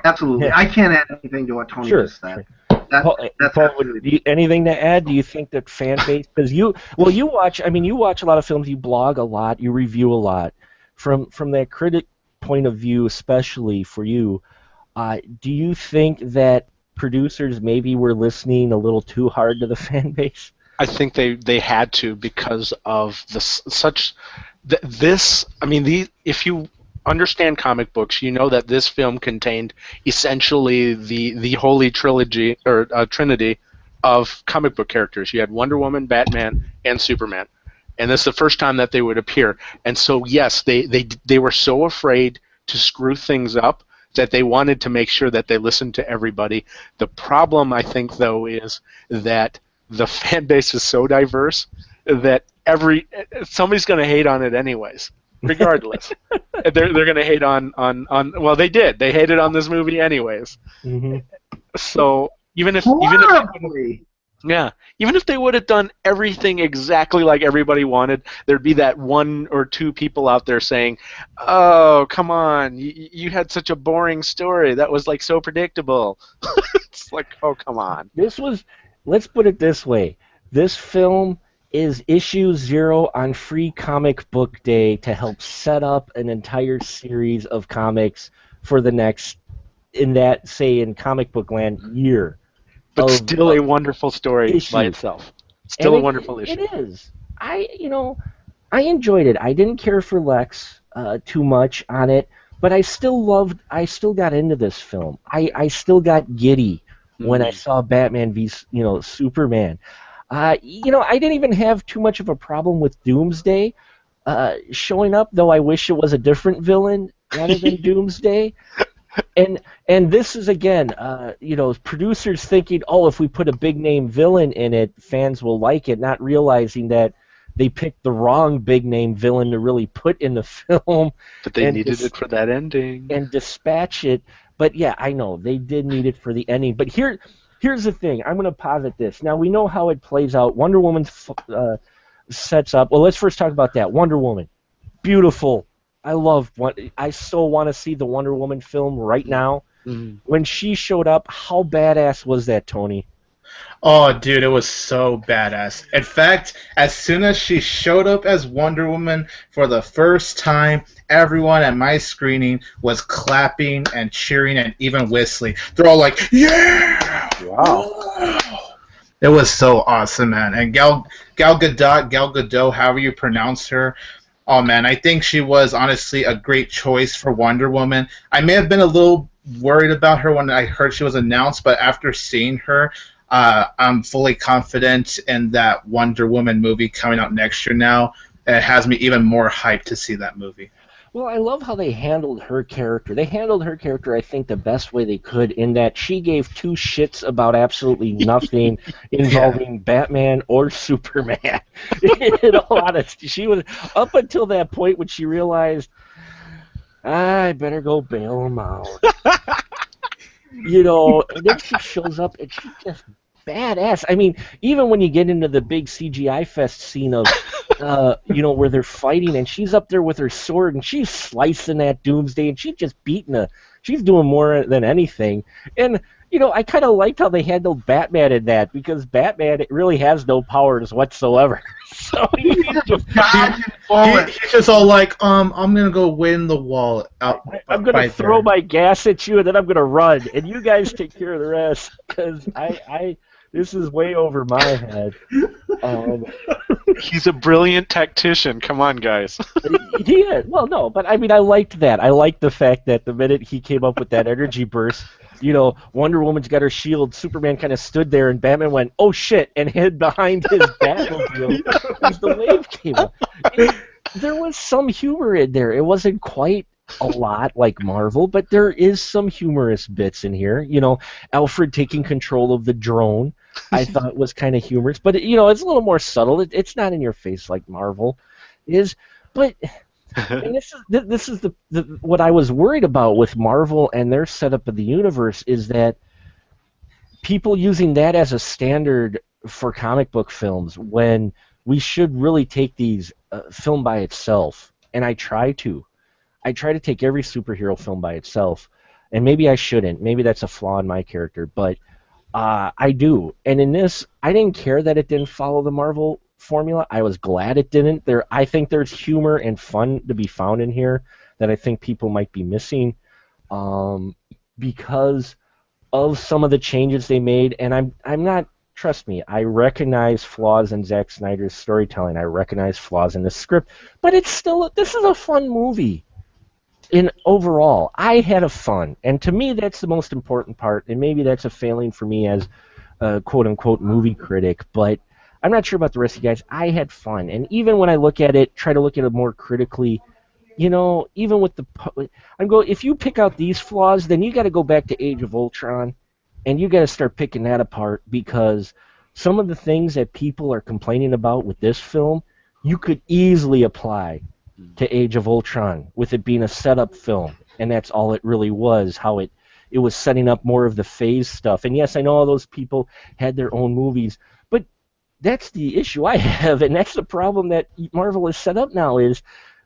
absolutely. Yeah. I can't add anything to what Tony just said. Paul, anything to add? Do you think that fan base? Because you watch a lot of films, you blog a lot, you review a lot. From that critic point of view, especially for you, do you think that producers maybe were listening a little too hard to the fan base? I think they had to, because of this. I mean, if you understand comic books, you know that this film contained essentially the holy trilogy, or trinity, of comic book characters. You had Wonder Woman, Batman, and Superman, and this is the first time that they would appear. And so, yes, they were so afraid to screw things up that they wanted to make sure that they listened to everybody. The problem, I think, though, is that the fan base is so diverse that somebody's going to hate on it anyways, regardless. they're going to hate on well, they hated on this movie anyways. Mm-hmm. So even if they would have done everything exactly like everybody wanted, there'd be that one or two people out there saying, "Oh, come on, you had such a boring story. That was like so predictable." It's like, oh, come on. Let's put it this way. This film is issue 0 on Free Comic Book Day to help set up an entire series of comics for the next, in that, say, in comic book land, year But of still a wonderful story by issues. itself. And Still a wonderful issue. it is. I enjoyed it. I didn't care for Lex too much on it, but I still got into this film. I still got giddy when I saw Batman v Superman. I didn't even have too much of a problem with Doomsday showing up, though I wish it was a different villain rather than Doomsday. And this is, again, producers thinking, oh, if we put a big name villain in it, fans will like it, not realizing that they picked the wrong big name villain to really put in the film. But they needed it for that ending. And dispatch it. But yeah, I know they did need it for the ending. But here's the thing. I'm going to posit this. Now we know how it plays out. Wonder Woman sets up. Well, let's first talk about that. Wonder Woman, beautiful. I so want to see the Wonder Woman film right now. Mm-hmm. When she showed up, how badass was that, Tony? Oh, dude, it was so badass. In fact, as soon as she showed up as Wonder Woman for the first time, everyone at my screening was clapping and cheering and even whistling. They're all like, yeah! Wow. It was so awesome, man. And Gal Gadot, however you pronounce her, oh, man, I think she was honestly a great choice for Wonder Woman. I may have been a little worried about her when I heard she was announced, but after seeing her, I'm fully confident in that Wonder Woman movie coming out next year now. It has me even more hyped to see that movie. Well, I love how they handled her character. They handled her character, I think, the best way they could, in that she gave two shits about absolutely nothing involving Batman or Superman. In all honesty, she was, up until that point when she realized, I better go bail him out. And then she shows up and she's just badass. I mean, even when you get into the big CGI fest scene of, where they're fighting and she's up there with her sword and she's slicing that Doomsday and she's just she's doing more than anything. And, I kind of liked how they handled Batman in that, because Batman really has no powers whatsoever. So he's just he's just all like, I'm going to go win the wall out. I'm going to throw my gas at you and then I'm going to run. And you guys take care of the rest, because this is way over my head. He's a brilliant tactician. Come on, guys. Yeah, well, no, but I mean, I liked that. I liked the fact that the minute he came up with that energy burst, Wonder Woman's got her shield, Superman kind of stood there, and Batman went, oh shit, and hid behind his Batmobile as the wave came up. There was some humor in there. It wasn't quite a lot like Marvel, but there is some humorous bits in here. Alfred taking control of the drone, I thought was kind of humorous, but it's a little more subtle. It's not in your face like Marvel is, but and this is the what I was worried about with Marvel and their setup of the universe, is that people using that as a standard for comic book films, when we should really take these film by itself. And I try to take every superhero film by itself, and maybe I shouldn't. Maybe that's a flaw in my character, but I do. And in this, I didn't care that it didn't follow the Marvel formula. I was glad it didn't. I think there's humor and fun to be found in here that I think people might be missing because of some of the changes they made. And I'm not. Trust me, I recognize flaws in Zack Snyder's storytelling. I recognize flaws in the script, but this is a fun movie. Overall, I had a fun, and to me that's the most important part, and maybe that's a failing for me as a quote-unquote movie critic, but I'm not sure about the rest of you guys. I had fun, and even when I try to look at it more critically, even with if you pick out these flaws, then you got to go back to Age of Ultron, and you got to start picking that apart, because some of the things that people are complaining about with this film, you could easily apply to Age of Ultron, with it being a setup film, and that's all it really was, how it was setting up more of the phase stuff. And yes, I know all those people had their own movies, but that's the issue I have, and that's the problem that Marvel has set up now, is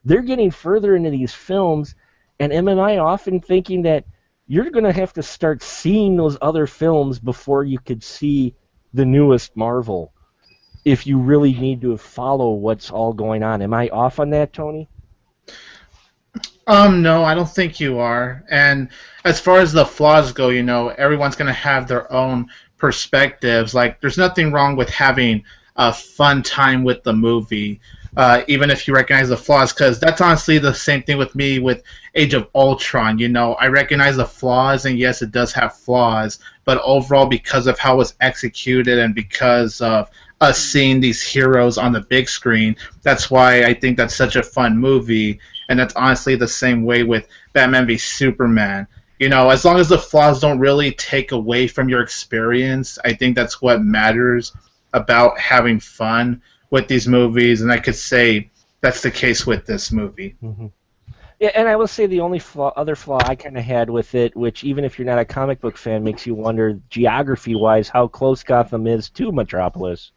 they're getting further into these films, and I often thinking that you're going to have to start seeing those other films before you could see the newest Marvel. if you really need to follow what's all going on. Am I off on that, Tony? No, I don't think you are. And as far as the flaws go, everyone's going to have their own perspectives. Like, there's nothing wrong with having a fun time with the movie, even if you recognize the flaws, because that's honestly the same thing with me with Age of Ultron. I recognize the flaws, and yes, it does have flaws, but overall, because of how it was executed and because of us seeing these heroes on the big screen, that's why I think that's such a fun movie. And that's honestly the same way with Batman v Superman. As long as the flaws don't really take away from your experience, I think that's what matters about having fun with these movies. And I could say that's the case with this movie. Mm-hmm. Yeah, and I will say the only other flaw I kind of had with it, which even if you're not a comic book fan, makes you wonder geography-wise how close Gotham is to Metropolis.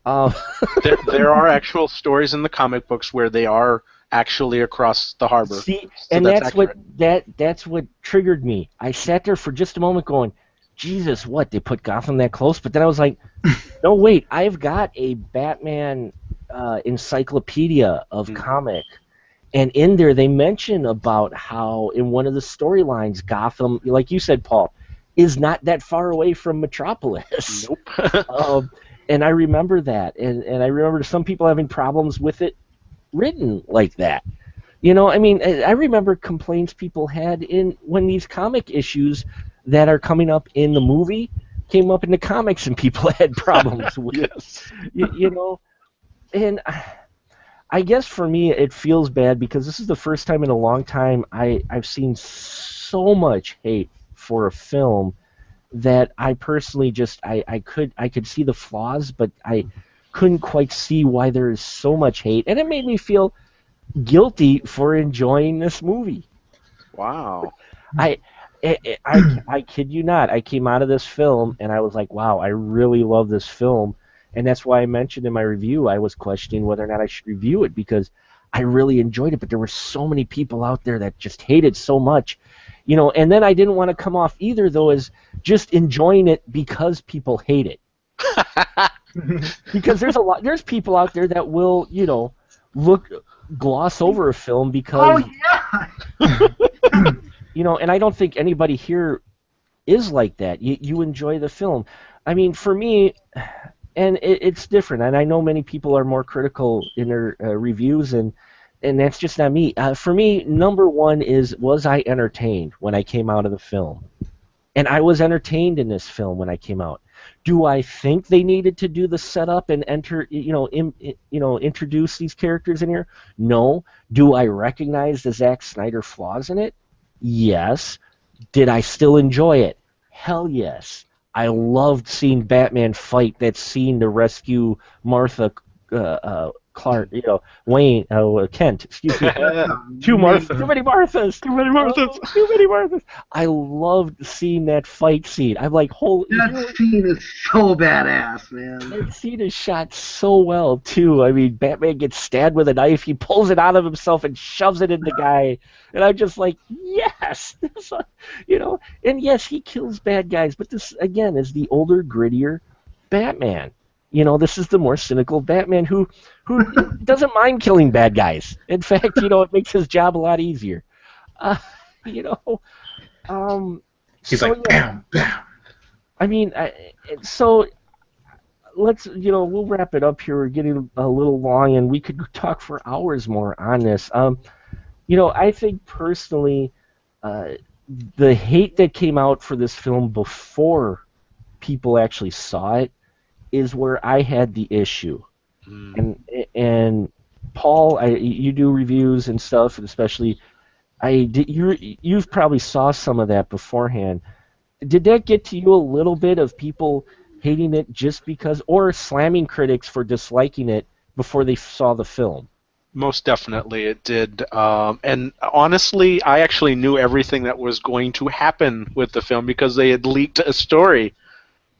There are actual stories in the comic books where they are actually across the harbor. See, so and that's accurate. that's what triggered me. I sat there for just a moment going, Jesus, what, they put Gotham that close? But then I was like, no, wait, I've got a Batman encyclopedia of comic, and in there they mention about how in one of the storylines Gotham, like you said, Paul, is not that far away from Metropolis. Nope. And I remember that, and I remember some people having problems with it written like that. I mean, I remember complaints people had when these comic issues that are coming up in the movie came up in the comics, and people had problems with Yes. it. And I guess for me it feels bad because this is the first time in a long time I've seen so much hate for a film that I personally just I could see the flaws, but I couldn't quite see why there is so much hate, and it made me feel guilty for enjoying this movie. Wow. I kid you not. I came out of this film and I was like, wow, I really love this film, and that's why I mentioned in my review I was questioning whether or not I should review it because I really enjoyed it, but there were so many people out there that just hated so much. And then I didn't want to come off either, though, as just enjoying it because people hate it. Because there's people out there that will, gloss over a film because, and I don't think anybody here is like that. You enjoy the film. I mean, for me, and it's different, and I know many people are more critical in their reviews, and that's just not me. For me, number one was I entertained when I came out of the film? And I was entertained in this film when I came out. Do I think they needed to do the setup and introduce these characters in here? No. Do I recognize the Zack Snyder flaws in it? Yes. Did I still enjoy it? Hell yes. I loved seeing Batman fight that scene to rescue Martha Clark, Wayne, Kent, excuse me. Too many Marthas. I loved seeing that fight scene. I'm like, holy. That scene is so badass, man. That scene is shot so well too. I mean, Batman gets stabbed with a knife. He pulls it out of himself and shoves it in the guy, and I'm just like, yes, And yes, he kills bad guys, but this again is the older, grittier Batman. This is the more cynical Batman who doesn't mind killing bad guys. In fact, it makes his job a lot easier. He's so, like, bam, bam. I mean, so let's, we'll wrap it up here. We're getting a little long, and we could talk for hours more on this. I think personally, the hate that came out for this film before people actually saw it is where I had the issue. And Paul, you do reviews and stuff, and especially you've probably saw some of that beforehand. Did that get to you a little bit of people hating it just because, or slamming critics for disliking it before they saw the film? Most definitely it did. And honestly, I actually knew everything that was going to happen with the film because they had leaked a story.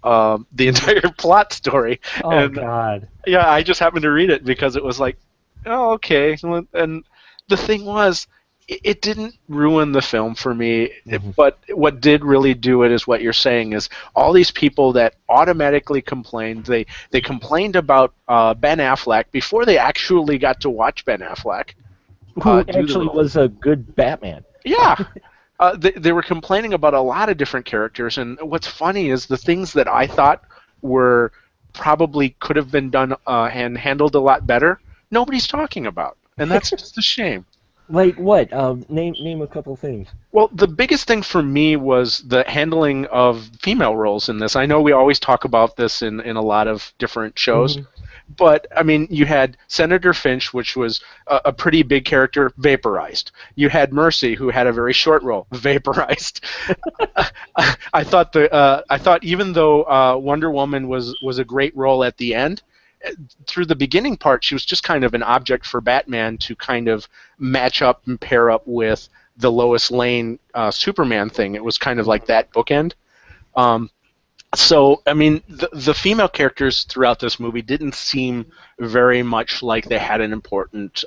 The entire plot story. Oh, God. Yeah, I just happened to read it because it was like, oh, okay. And the thing was, it didn't ruin the film for me, Mm-hmm. but what did really do it is what you're saying is all these people that automatically complained. They complained about Ben Affleck before they actually got to watch Ben Affleck Who do the actually role. was a good Batman. Yeah. They were complaining about a lot of different characters, and what's funny is the things that I thought were probably could have been done and handled a lot better, nobody's talking about, and that's just a shame. Like what? Name a couple things. Well, the biggest thing for me was the handling of female roles in this. I know we always talk about this in a lot of different shows, Mm-hmm. but I mean, you had Senator Finch, which was a pretty big character, vaporized. You had Mercy, who had a very short role, vaporized. I thought even though Wonder Woman was a great role at the end, through the beginning part, she was just kind of an object for Batman to kind of match up and pair up with the Lois Lane Superman thing. It was kind of like that bookend. Um, so, I mean, the female characters throughout this movie didn't seem very much like they had an important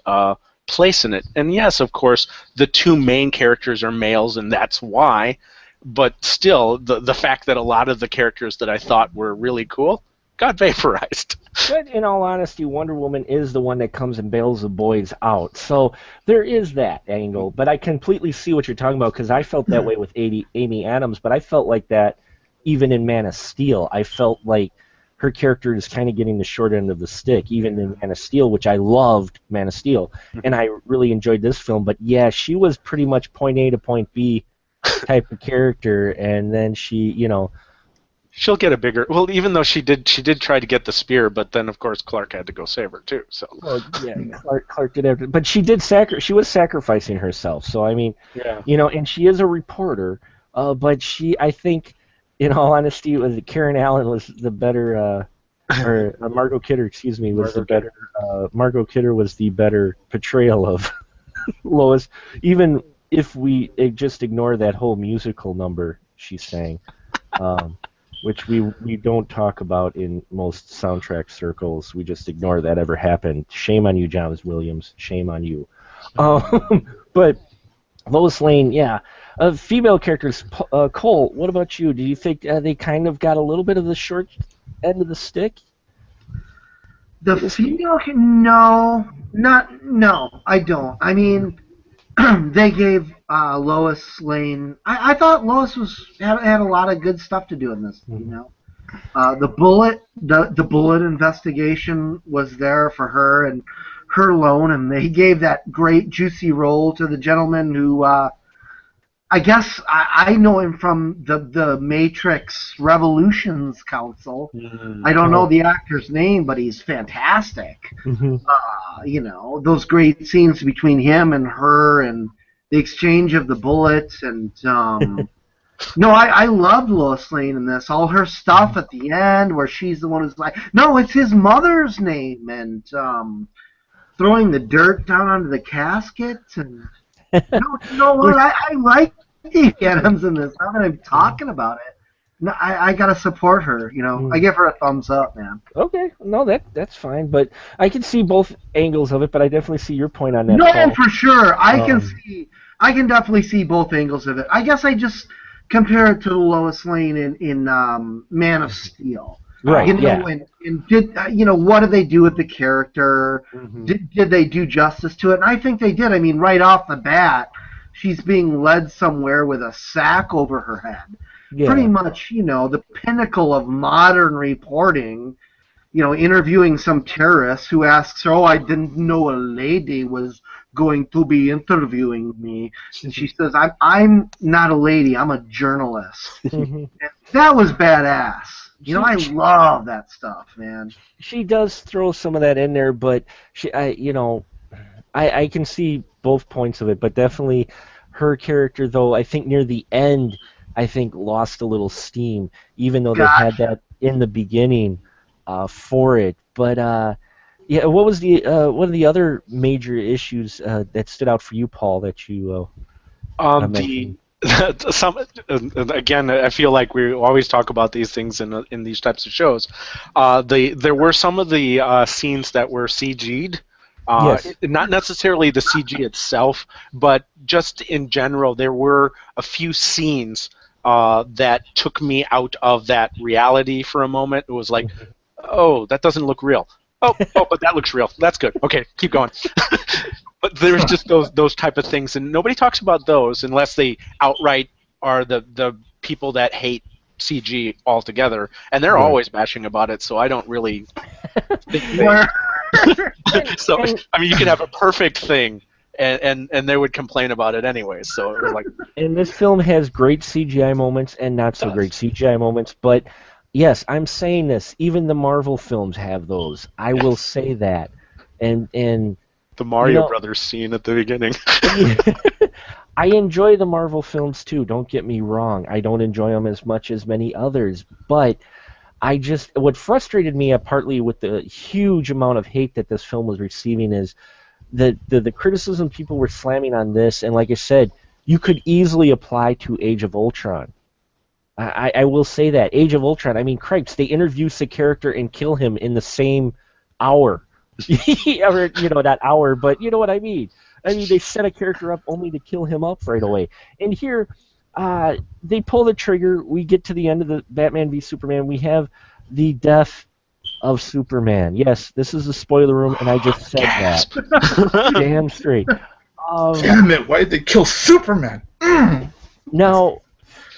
place in it. And yes, of course, the two main characters are males, and that's why. But still, the fact that a lot of the characters that I thought were really cool got vaporized. But in all honesty, Wonder Woman is the one that comes and bails the boys out. So there is that angle. But I completely see what you're talking about because I felt that way with Amy Adams, but I felt like that even in Man of Steel. I felt like her character is kind of getting the short end of the stick, even in Man of Steel, which I loved Man of Steel. And I really enjoyed this film. But yeah, she was pretty much point A to point B type of character. And then she. She'll get a bigger. Well, even though she did try to get the spear, but then of course Clark had to go save her too. So. Well, yeah, Clark did everything, but she did she was sacrificing herself. So I mean, Yeah. and she is a reporter, but I think, in all honesty, was Karen Allen was the better, or Margot Kidder, excuse me, was the better. Margot Kidder was the better portrayal of Lois, even if we just ignore that whole musical number she sang. Which we don't talk about in most soundtrack circles. We just ignore that ever happened. Shame on you, John Williams. Shame on you. But Lois Lane, yeah. Female characters, Cole, what about you? Do you think they kind of got a little bit of the short end of the stick? The female, no, I don't. I mean, they gave Lois Lane. I thought Lois had a lot of good stuff to do in this. The bullet investigation was there for her and her alone, and they gave that great juicy role to the gentleman who I guess I know him from the Matrix Revolutions Council. I don't know the actor's name, but he's fantastic. Mm-hmm. Those great scenes between him and her, and the exchange of the bullets, and no, I loved Lois Lane in this. All her stuff at the end, where she's the one who's like, no, it's his mother's name, and throwing the dirt down onto the casket, and. No, you know what? I like Amy Adams in this. Now that I'm talking about it, no, I gotta support her. I give her a thumbs up, man. Okay, no, that's fine. But I can see both angles of it. But I definitely see your point on that. No, Paul. for sure. I can definitely see both angles of it. I guess I just compare it to Lois Lane in Man of Steel. Right. And did what did they do with the character? Mm-hmm. Did they do justice to it? And I think they did. I mean, right off the bat, she's being led somewhere with a sack over her head. Yeah. Pretty much, the pinnacle of modern reporting. Interviewing some terrorist who asks her, "Oh, I didn't know a lady was going to be interviewing me," and she says, "I'm not a lady. I'm a journalist." Mm-hmm. That was badass. I love that stuff, man. She does throw some of that in there, but I can see both points of it, but definitely her character, though, I think near the end, lost a little steam, even though they had that in the beginning for it. But yeah, what was one of the other major issues that stood out for you, Paul, that you mentioned? Again, I feel like we always talk about these things in these types of shows. There were some of the scenes that were CG'd Yes. Not necessarily the CG itself, but just in general, there were a few scenes that took me out of that reality for a moment. It was like, oh, that doesn't look real. Oh, but that looks real. That's good. Okay, keep going. But there's just those type of things, and nobody talks about those unless they outright are the people that hate CG altogether, and they're Right. always bashing about it. So I don't really think they. Where So And- I mean, you could have a perfect thing, and they would complain about it anyway. So it was like, And this film has great CGI moments and not so great CGI moments, but yes, I'm saying this. Even the Marvel films have those. I will say that. And the Mario know- Brothers scene at the beginning. I enjoy the Marvel films too. Don't get me wrong. I don't enjoy them as much as many others, but what frustrated me partly with the huge amount of hate that this film was receiving is the criticism people were slamming on this, and like I said, you could easily apply to Age of Ultron. I will say that Age of Ultron. I mean, cripes, they introduce a character and kill him in the same hour. Or, not hour, but you know what I mean. I mean, they set a character up only to kill him up right away. And here, they pull the trigger. We get to the end of the Batman v Superman. We have the death of Superman. Yes, this is a spoiler room, and I just said that. Damn straight. Damn it! Why did they kill Superman? Now,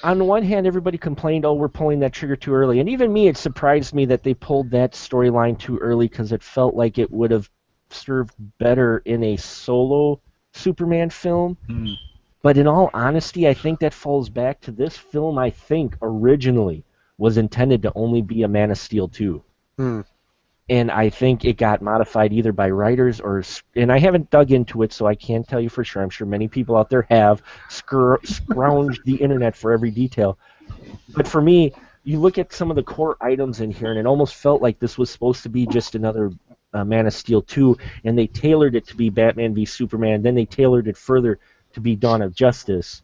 on the one hand, everybody complained, oh, we're pulling that trigger too early. And even me, it surprised me that they pulled that storyline too early because it felt like it would have served better in a solo Superman film. But in all honesty, I think that falls back to this film, I think, originally was intended to only be a Man of Steel 2. And I think it got modified either by writers and I haven't dug into it, so I can't tell you for sure. I'm sure many people out there have scrounged the internet for every detail. But for me, you look at some of the core items in here, and it almost felt like this was supposed to be just another Man of Steel 2, and they tailored it to be Batman v Superman. Then they tailored it further to be Dawn of Justice.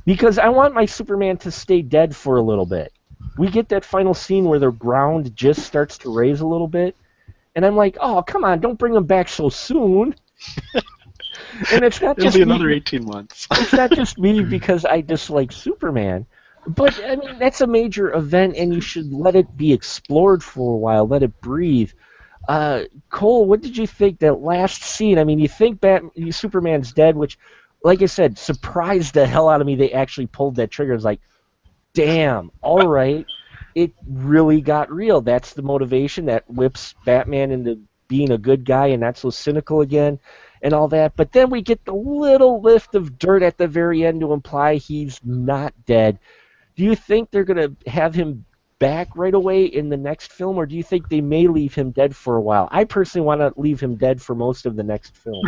Because I want my Superman to stay dead for a little bit. We get that final scene where the ground just starts to raise a little bit, and I'm like, oh, come on, don't bring him back so soon. And it's not It'll just be another 18 months. It's not just me because I dislike Superman, but I mean that's a major event, and you should let it be explored for a while, let it breathe. Cole, what did you think that last scene? I mean, you think Superman's dead, which, like I said, surprised the hell out of me. They actually pulled that trigger. It's like, damn, all right, it really got real. That's the motivation that whips Batman into being a good guy and not so cynical again and all that. But then we get the little lift of dirt at the very end to imply he's not dead. Do you think they're going to have him back right away in the next film, or do you think they may leave him dead for a while? I personally want to leave him dead for most of the next film.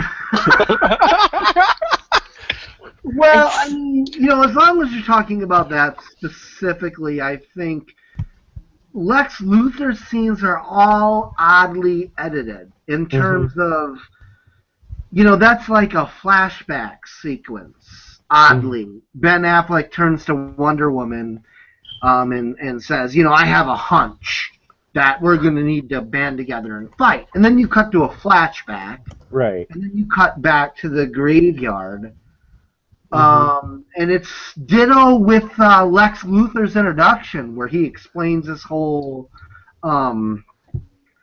Well, I mean, as long as you're talking about that specifically, I think Lex Luthor's scenes are all oddly edited in terms of, that's like a flashback sequence, oddly. Ben Affleck turns to Wonder Woman and says, I have a hunch that we're going to need to band together and fight. And then you cut to a flashback. Right. And then you cut back to the graveyard. And it's ditto with Lex Luthor's introduction, where he explains this whole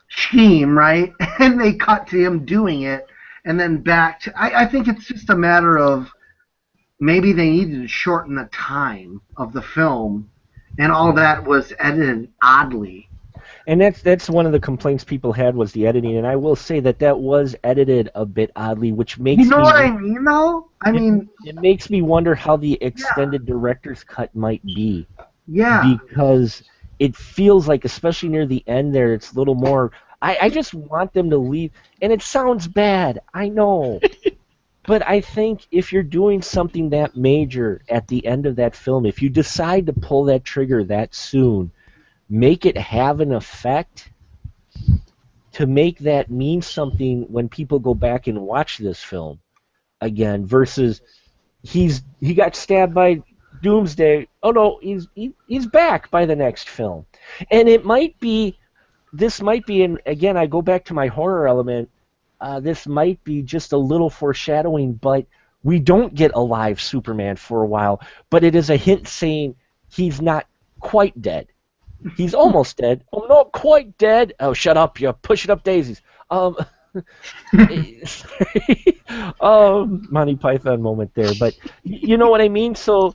scheme, right? And they cut to him doing it, and then back to... I think it's just a matter of maybe they needed to shorten the time of the film, and all that was edited oddly. And that's one of the complaints people had was the editing, and I will say that was edited a bit oddly, which makes what I mean, though? It makes me wonder how the extended director's cut might be. Yeah. Because it feels like, especially near the end there, it's a little more... I just want them to leave, and it sounds bad, I know. But I think if you're doing something that major at the end of that film, if you decide to pull that trigger that soon, make it have an effect to make that mean something when people go back and watch this film again, versus he got stabbed by Doomsday. Oh no, he's back by the next film. And this might be, and again I go back to my horror element, this might be just a little foreshadowing, but we don't get a live Superman for a while. But it is a hint saying he's not quite dead. He's almost dead. I'm not quite dead. Oh, shut up! You're pushing up daisies. Monty Python moment there, but you know what I mean. So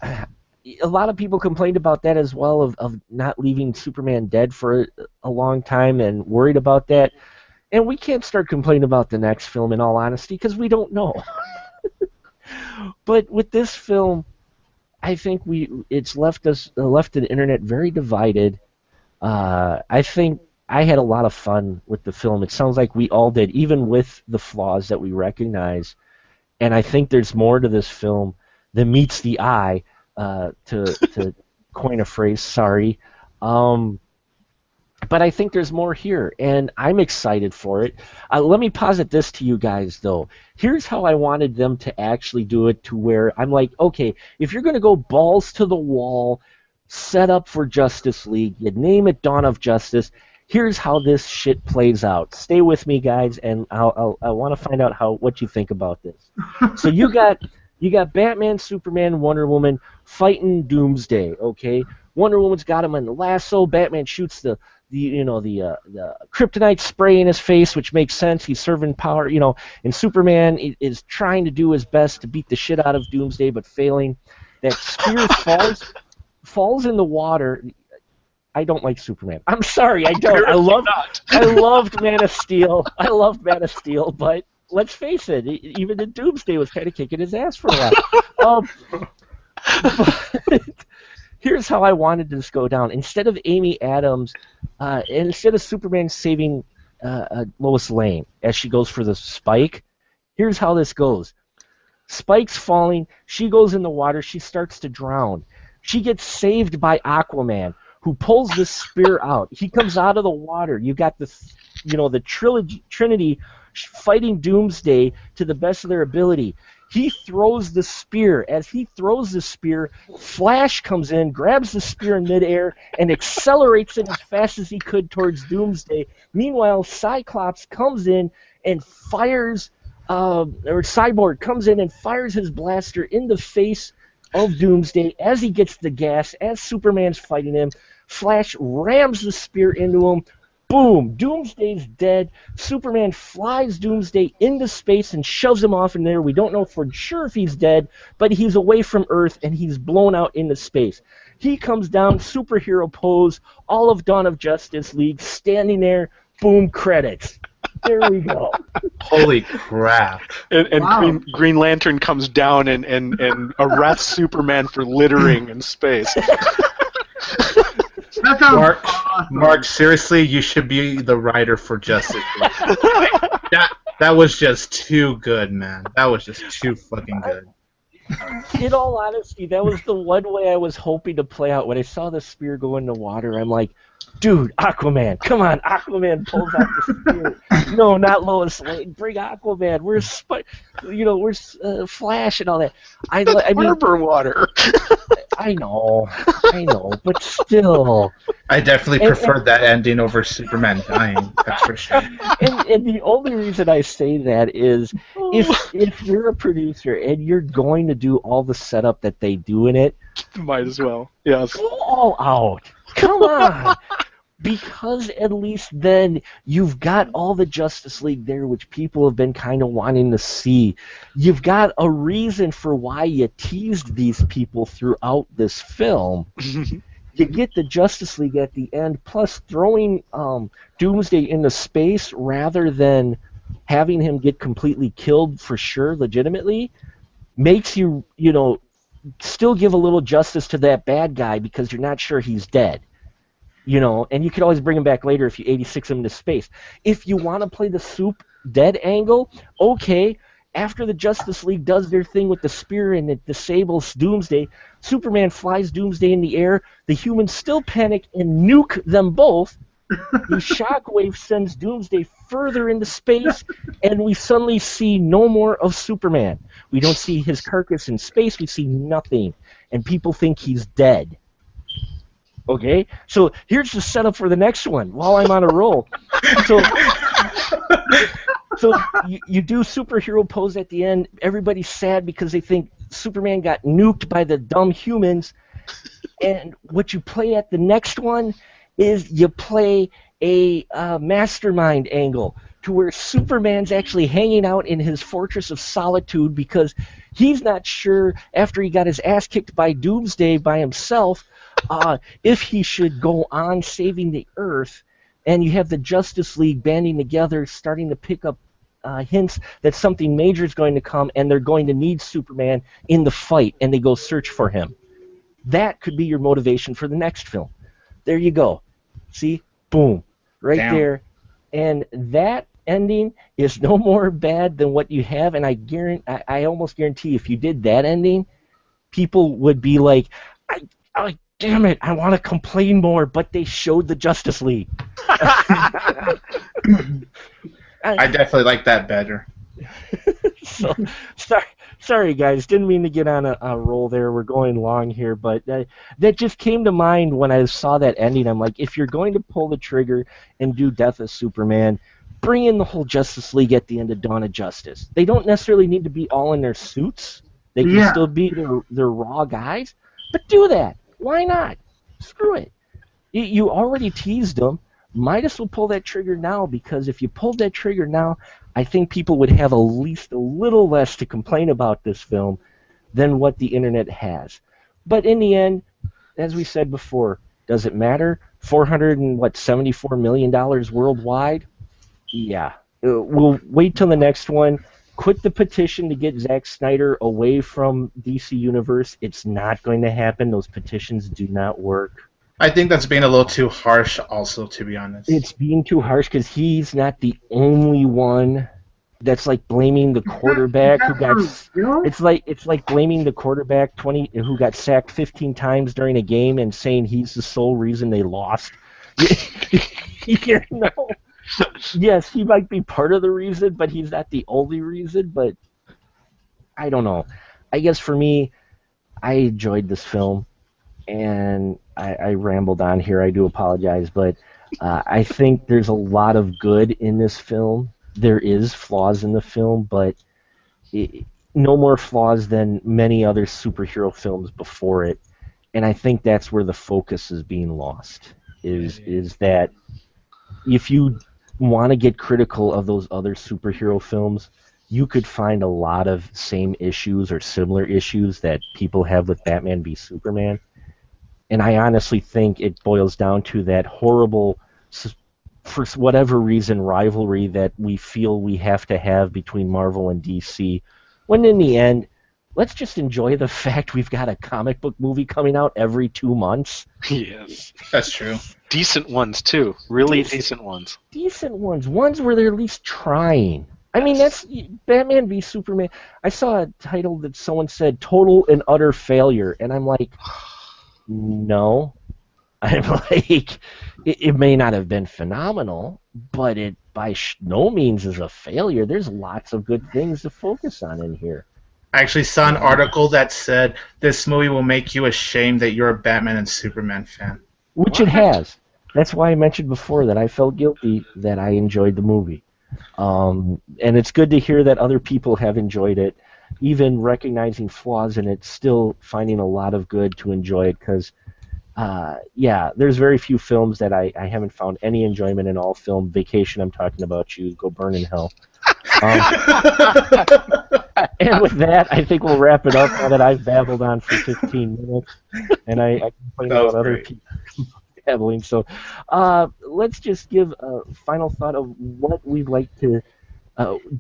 a lot of people complained about that as well, of not leaving Superman dead for a long time and worried about that. And we can't start complaining about the next film, in all honesty, because we don't know. But with this film, I think it's left the internet very divided. I think I had a lot of fun with the film. It sounds like we all did, even with the flaws that we recognize. And I think there's more to this film than meets the eye, to coin a phrase. Sorry. But I think there's more here, and I'm excited for it. Let me posit this to you guys, though. Here's how I wanted them to actually do it, to where I'm like, okay, if you're going to go balls to the wall, set up for Justice League, you name it Dawn of Justice, here's how this shit plays out. Stay with me, guys, and I want to find out what you think about this. So you got Batman, Superman, Wonder Woman fighting Doomsday, okay? Wonder Woman's got him in the lasso. Batman shoots the kryptonite spray in his face, which makes sense. He's serving power, and Superman is trying to do his best to beat the shit out of Doomsday, but failing. That spear falls in the water. I don't like Superman. I'm sorry, I don't. I loved Man of Steel. I loved Man of Steel, but let's face it, even in Doomsday was kind of kicking his ass for a while. But here's how I wanted this to go down. Instead of Amy Adams, instead of Superman saving Lois Lane as she goes for the spike, here's how this goes. Spike's falling. She goes in the water. She starts to drown. She gets saved by Aquaman, who pulls this spear out. He comes out of the water. You got the Trinity fighting Doomsday to the best of their ability. He throws the spear. As he throws the spear, Flash comes in, grabs the spear in midair, and accelerates it as fast as he could towards Doomsday. Meanwhile, Cyclops comes in and fires, or Cyborg comes in and fires his blaster in the face of Doomsday as he gets the gas, as Superman's fighting him. Flash rams the spear into him. Boom! Doomsday's dead. Superman flies Doomsday into space and shoves him off in there. We don't know for sure if he's dead, but he's away from Earth and he's blown out into space. He comes down, superhero pose, all of Dawn of Justice League standing there. Boom! Credits. There we go. Holy crap! And Wow. Green Lantern comes down and arrests Superman for littering in space. That sounds Mark, awesome. Mark, seriously, you should be the writer for Justice League. That was just too good, man. That was just too fucking good. In all honesty, that was the one way I was hoping to play out. When I saw the spear go in the water, I'm like, dude, Aquaman, come on. Aquaman pulls out the spear. No, not Lois Lane. Bring Aquaman. Where's Flash and all that? I mean, Harbor water. I know, but still. I definitely preferred that ending over Superman dying. That's for sure. And the only reason I say that is if you're a producer and you're going to do all the setup that they do in it, Might as well. Yes. go all out. Come on. Because at least then you've got all the Justice League there, which people have been kind of wanting to see. You've got a reason for why you teased these people throughout this film. You get the Justice League at the end, plus throwing Doomsday into space rather than having him get completely killed for sure, legitimately, makes you, still give a little justice to that bad guy because you're not sure he's dead. And you could always bring him back later if you 86 him into space. If you want to play the Soup dead angle, okay. After the Justice League does their thing with the spear and it disables Doomsday, Superman flies Doomsday in the air, the humans still panic and nuke them both. The shockwave sends Doomsday further into space, and we suddenly see no more of Superman. We don't see his carcass in space, we see nothing, and people think he's dead. Okay, so here's the setup for the next one while I'm on a roll. So you do superhero pose at the end. Everybody's sad because they think Superman got nuked by the dumb humans. And what you play at the next one is you play a mastermind angle to where Superman's actually hanging out in his fortress of solitude because he's not sure after he got his ass kicked by Doomsday by himself if he should go on saving the Earth. And you have the Justice League banding together, starting to pick up hints that something major is going to come, and they're going to need Superman in the fight, and they go search for him. That could be your motivation for the next film. There you go. See? Boom. Right Damn. there. And that ending is no more bad than what you have, and I almost guarantee if you did that ending, people would be like, damn it, I want to complain more, but they showed the Justice League. I definitely like that better. So, sorry guys, didn't mean to get on a roll there. We're going long here, but that just came to mind when I saw that ending. I'm like, if you're going to pull the trigger and do Death of Superman, bring in the whole Justice League at the end of Dawn of Justice. They don't necessarily need to be all in their suits. They can still be their raw guys, but do that. Why not? Screw it. You already teased them. Might as well pull that trigger now, because if you pulled that trigger now, I think people would have at least a little less to complain about this film than what the internet has. But in the end, as we said before, does it matter? $474 million worldwide? Yeah. We'll wait till the next one. Quit the petition to get Zack Snyder away from DC Universe. It's not going to happen. Those petitions do not work. I think that's being a little too harsh also, to be honest. It's being too harsh because he's not the only one that's like blaming the quarterback who got. It's like blaming the quarterback who got sacked 15 times during a game and saying he's the sole reason they lost. No. Yes, he might be part of the reason, but he's not the only reason. But I don't know. I guess for me, I enjoyed this film, and I rambled on here. I do apologize, but I think there's a lot of good in this film. There is flaws in the film, but no more flaws than many other superhero films before it. And I think that's where the focus is being lost. Is that if you want to get critical of those other superhero films, you could find a lot of same issues or similar issues that people have with Batman v Superman. And I honestly think it boils down to that horrible, for whatever reason, rivalry that we feel we have to have between Marvel and DC. When in the end, let's just enjoy the fact we've got a comic book movie coming out every 2 months. Yes. That's true. Decent ones, too. Really decent ones. Decent ones. Ones where they're at least trying. I mean, that's Batman v Superman. I saw a title that someone said, total and utter failure. And I'm like, no. I'm like, it may not have been phenomenal, but it by no means is a failure. There's lots of good things to focus on in here. I actually saw an article that said this movie will make you ashamed that you're a Batman and Superman fan. Which it has. That's why I mentioned before that I felt guilty that I enjoyed the movie. And it's good to hear that other people have enjoyed it, even recognizing flaws in it, still finding a lot of good to enjoy it, because, there's very few films that I haven't found any enjoyment in all film. Vacation, I'm talking about you. Go burn in hell. And with that, I think we'll wrap it up now that I've babbled on for 15 minutes, and I complain about other people babbling. So let's just give a final thought of what we'd like to...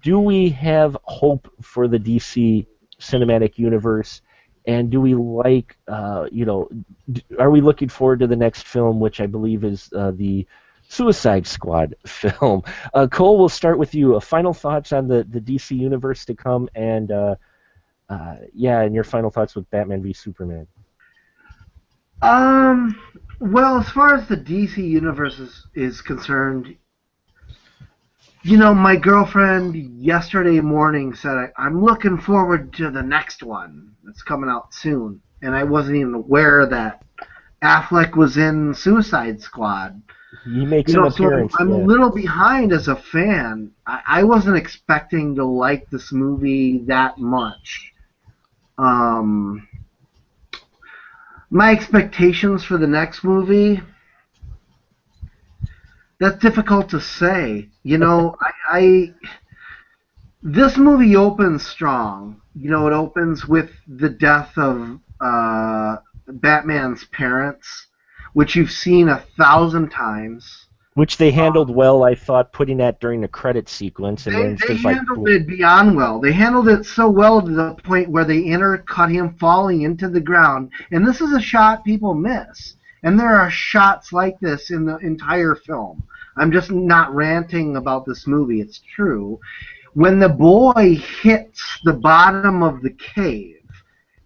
do we have hope for the DC cinematic universe? And do we like, are we looking forward to the next film, which I believe is the Suicide Squad film? Cole, we'll start with you. Final thoughts on the DC universe to come, and and your final thoughts with Batman v Superman. Well, as far as the DC universe is concerned, my girlfriend yesterday morning said, I'm looking forward to the next one that's coming out soon. And I wasn't even aware that Affleck was in Suicide Squad. He makes You an know, so appearance. I'm a Yeah. little behind as a fan. I wasn't expecting to like this movie that much. Um, my expectations for the next movie, that's difficult to say. You know, I this movie opens strong. You know, it opens with the death of Batman's parents, which you've seen 1,000 times. Which they handled well, I thought, putting that during the credit sequence, and then it's They just like, handled it beyond well. They handled it so well to the point where they intercut him falling into the ground. And this is a shot people miss. And there are shots like this in the entire film. I'm just not ranting about this movie. It's true. When the boy hits the bottom of the cave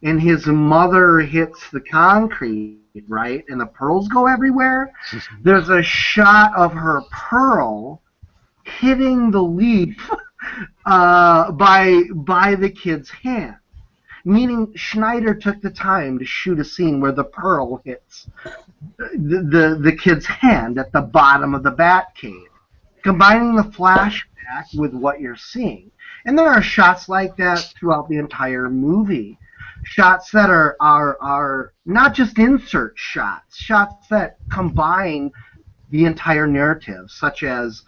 and his mother hits the concrete, right, and the pearls go everywhere, there's a shot of her pearl hitting the leaf by the kid's hand. Meaning Schneider took the time to shoot a scene where the pearl hits the kid's hand at the bottom of the bat cave, combining the flashback with what you're seeing. And there are shots like that throughout the entire movie. Shots that are not just insert shots, shots that combine the entire narrative, such as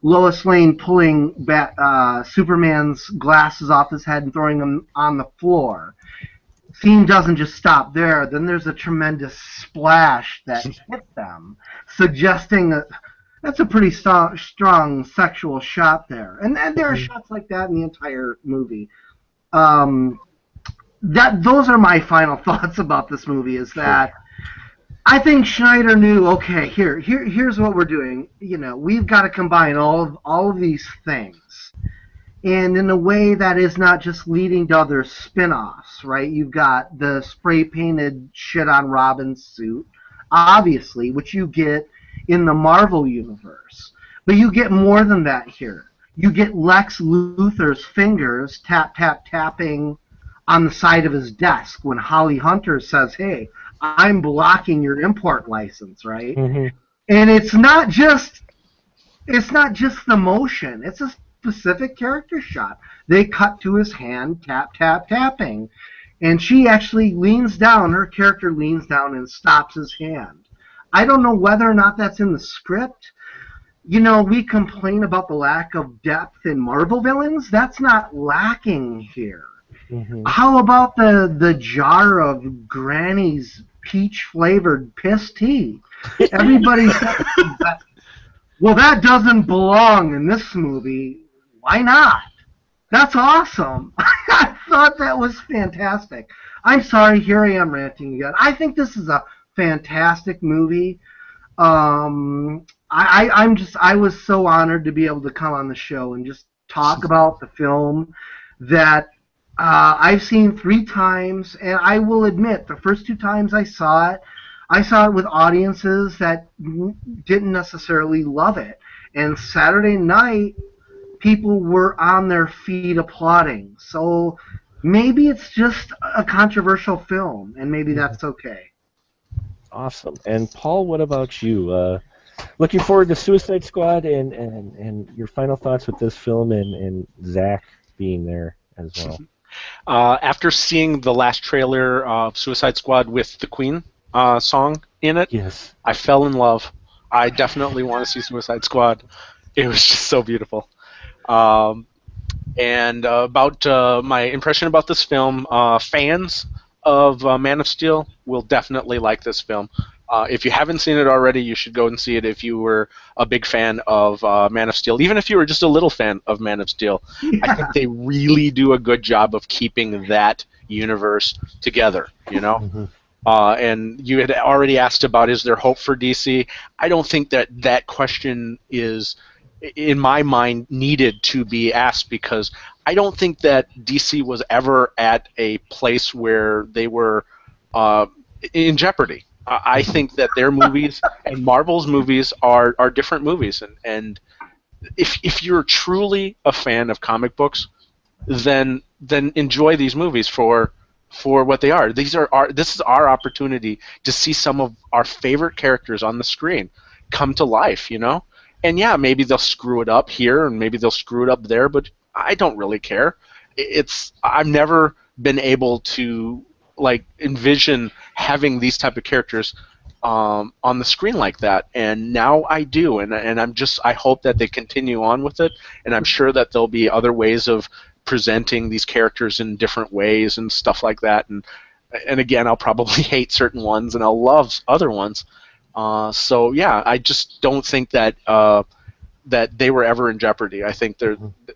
Lois Lane pulling Superman's glasses off his head and throwing them on the floor. Scene doesn't just stop there. Then there's a tremendous splash that hit them, suggesting that's a pretty strong sexual shot there. And there are shots like that in the entire movie. Those are my final thoughts about this movie. Is that I think Schneider knew, okay, here's what we're doing. You know, we've got to combine all of these things, and in a way that is not just leading to other spin-offs, right? You've got the spray-painted shit on Robin's suit, obviously, which you get in the Marvel universe, but you get more than that here. You get Lex Luthor's fingers tapping on the side of his desk when Holly Hunter says, "Hey, I'm blocking your import license," right? Mm-hmm. And it's not just the motion. It's a specific character shot. They cut to his hand, tapping, and she actually leans down. Her character leans down and stops his hand. I don't know whether or not that's in the script. You know, we complain about the lack of depth in Marvel villains. That's not lacking here. Mm-hmm. How about the jar of Granny's peach-flavored piss tea? Everybody says that, well, that doesn't belong in this movie. Why not? That's awesome. I thought that was fantastic. I'm sorry, here I am ranting again. I think this is a fantastic movie. I was so honored to be able to come on the show and just talk about the film that I've seen 3 times, and I will admit, the first 2 times I saw it with audiences that didn't necessarily love it. And Saturday night, people were on their feet applauding. So maybe it's just a controversial film, and maybe that's okay. Awesome. And Paul, what about you? Looking forward to Suicide Squad and your final thoughts with this film and Zach being there as well. After seeing the last trailer of Suicide Squad with the Queen song in it, Yes. I fell in love. I definitely want to see Suicide Squad. It was just so beautiful. And about my impression about this film, fans of Man of Steel will definitely like this film. If you haven't seen it already, you should go and see it if you were a big fan of Man of Steel. Even if you were just a little fan of Man of Steel, I think they really do a good job of keeping that universe together, you know? Mm-hmm. And you had already asked about, is there hope for DC? I don't think that question is, in my mind, needed to be asked, because I don't think that DC was ever at a place where they were in jeopardy. I think that their movies and Marvel's movies are different movies, and if you're truly a fan of comic books, then enjoy these movies for what they are. This is our opportunity to see some of our favorite characters on the screen come to life, you know. And yeah, maybe they'll screw it up here and maybe they'll screw it up there, but I don't really care. I've never been able to like envision having these type of characters on the screen like that, and now I do, and I hope that they continue on with it, and I'm sure that there'll be other ways of presenting these characters in different ways and stuff like that, and again, I'll probably hate certain ones and I'll love other ones. So yeah, I just don't think that that they were ever in jeopardy. I think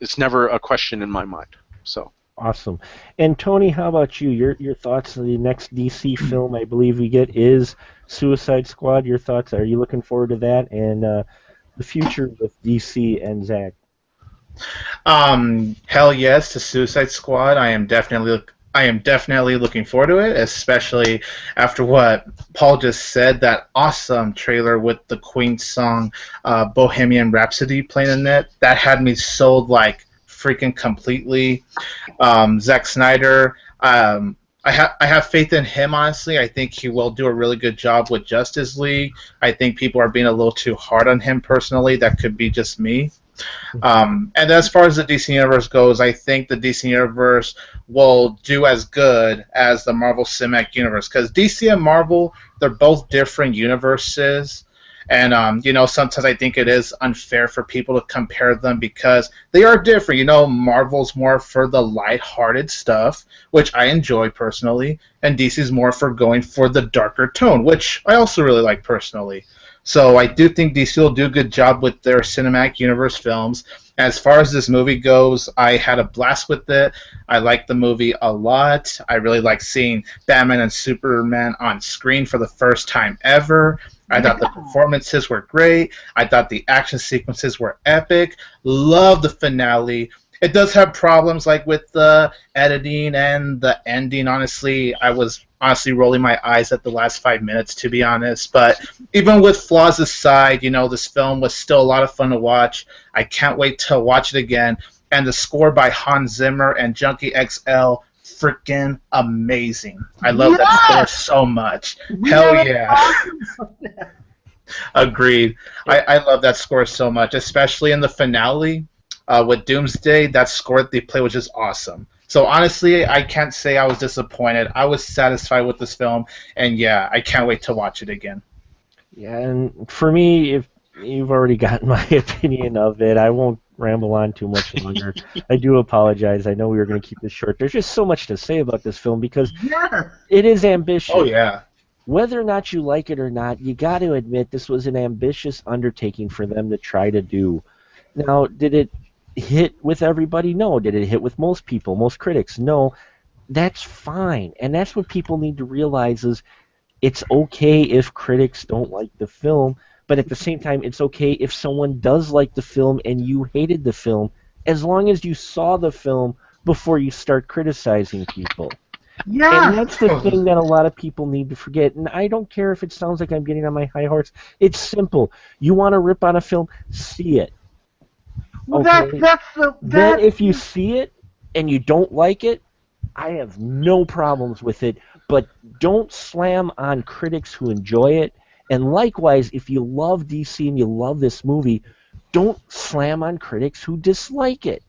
it's never a question in my mind. So. Awesome. And Tony, how about you? Your thoughts on the next DC film I believe we get is Suicide Squad. Your thoughts? Are you looking forward to that? And the future with DC and Zach? Hell yes to Suicide Squad. I am definitely looking forward to it, especially after what Paul just said. That awesome trailer with the Queen song "Bohemian Rhapsody" playing in it. That had me sold like freaking completely. Zack Snyder. I have faith in him, honestly. I think he will do a really good job with Justice League. I think people are being a little too hard on him personally. That could be just me. And as far as the DC Universe goes, I think the DC Universe will do as good as the Marvel Cinematic Universe, because DC and Marvel, they're both different universes. And, sometimes I think it is unfair for people to compare them because they are different. Marvel's more for the lighthearted stuff, which I enjoy personally, and DC's more for going for the darker tone, which I also really like personally. So I do think DC will do a good job with their cinematic universe films. As far as this movie goes, I had a blast with it. I liked the movie a lot. I really like seeing Batman and Superman on screen for the first time ever. I thought the performances were great. I thought the action sequences were epic. Love the finale. It does have problems like with the editing and the ending. Honestly, I was rolling my eyes at the last 5 minutes, to be honest. But even with flaws aside, this film was still a lot of fun to watch. I can't wait to watch it again. And the score by Hans Zimmer and Junkie XL, freaking amazing. I love that score so much. Hell yeah. Agreed. I love that score so much, especially in the finale with Doomsday. That score that they play was just awesome. So honestly, I can't say I was disappointed. I was satisfied with this film, and yeah, I can't wait to watch it again. Yeah, and for me, if you've already gotten my opinion of it, I won't ramble on too much longer. I do apologize. I know we were going to keep this short. There's just so much to say about this film because it is ambitious. Oh, yeah. Whether or not you like it or not, you got to admit this was an ambitious undertaking for them to try to do. Now, did it hit with everybody? No. Did it hit with most people, most critics? No. That's fine. And that's what people need to realize is it's okay if critics don't like the film, but at the same time, it's okay if someone does like the film and you hated the film, as long as you saw the film before you start criticizing people. Yeah. And that's the thing that a lot of people need to forget. And I don't care if it sounds like I'm getting on my high horse. It's simple. You want to rip on a film, see it. Well, Okay? Then if you see it and you don't like it, I have no problems with it. But don't slam on critics who enjoy it. And likewise, if you love DC and you love this movie, don't slam on critics who dislike it.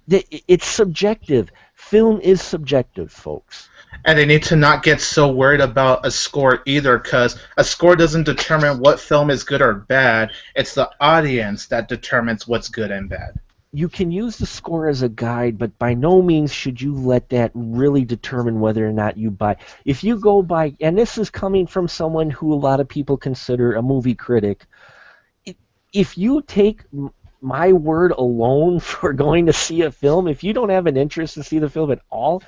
It's subjective. Film is subjective, folks. And they need to not get so worried about a score either, because a score doesn't determine what film is good or bad. It's the audience that determines what's good and bad. You can use the score as a guide, but by no means should you let that really determine whether or not you buy. If you go by, and this is coming from someone who a lot of people consider a movie critic, if you take my word alone for going to see a film, if you don't have an interest to see the film at all,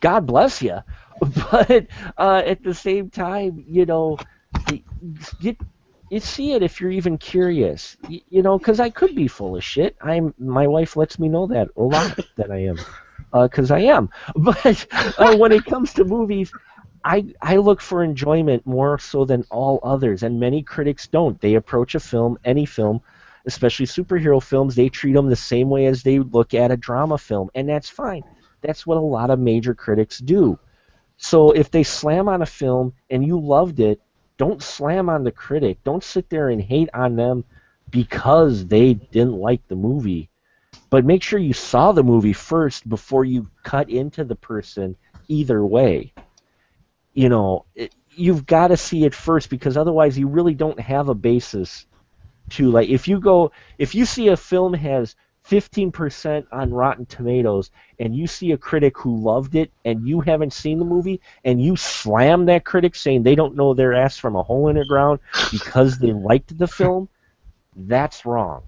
God bless you. But at the same time, you see it if you're even curious, because I could be full of shit. My wife lets me know that a lot that I am, because I am. But when it comes to movies, I look for enjoyment more so than all others, and many critics don't. They approach a film, any film, especially superhero films, they treat them the same way as they look at a drama film, and that's fine. That's what a lot of major critics do. So if they slam on a film and you loved it, don't slam on the critic. Don't sit there and hate on them because they didn't like the movie. But make sure you saw the movie first before you cut into the person either way. You've got to see it first, because otherwise you really don't have a basis to, like, if you see a film has 15% on Rotten Tomatoes and you see a critic who loved it and you haven't seen the movie and you slam that critic saying they don't know their ass from a hole in the ground because they liked the film, that's wrong.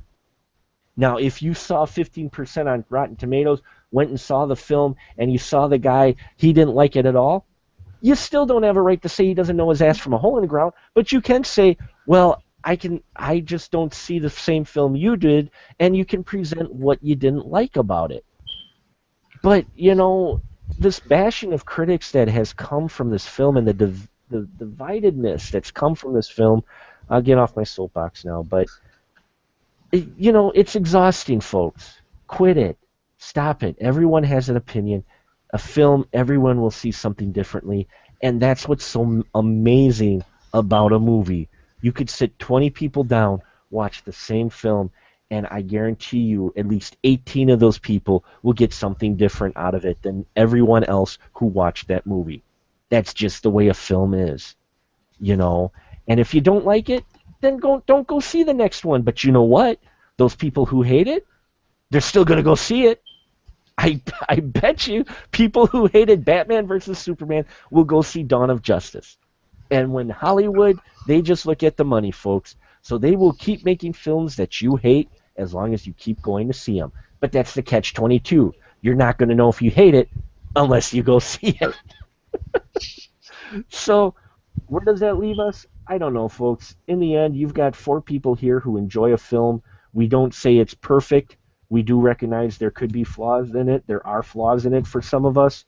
Now, if you saw 15% on Rotten Tomatoes, went and saw the film, and you saw the guy, he didn't like it at all, you still don't have a right to say he doesn't know his ass from a hole in the ground, but you can say, well, I just don't see the same film you did, and you can present what you didn't like about it. But, this bashing of critics that has come from this film, and the dividedness that's come from this film, I'll get off my soapbox now, but it's exhausting, folks. Quit it. Stop it. Everyone has an opinion. A film, everyone will see something differently, and that's what's so amazing about a movie. You could sit 20 people down, watch the same film, and I guarantee you at least 18 of those people will get something different out of it than everyone else who watched that movie. That's just the way a film is, And if you don't like it, then don't go see the next one. But you know what? Those people who hate it, they're still going to go see it. I bet you people who hated Batman versus Superman will go see Dawn of Justice. And when Hollywood, they just look at the money, folks. So they will keep making films that you hate as long as you keep going to see them. But that's the catch-22. You're not going to know if you hate it unless you go see it. So where does that leave us? I don't know, folks. In the end, you've got 4 people here who enjoy a film. We don't say it's perfect. We do recognize there could be flaws in it. There are flaws in it for some of us.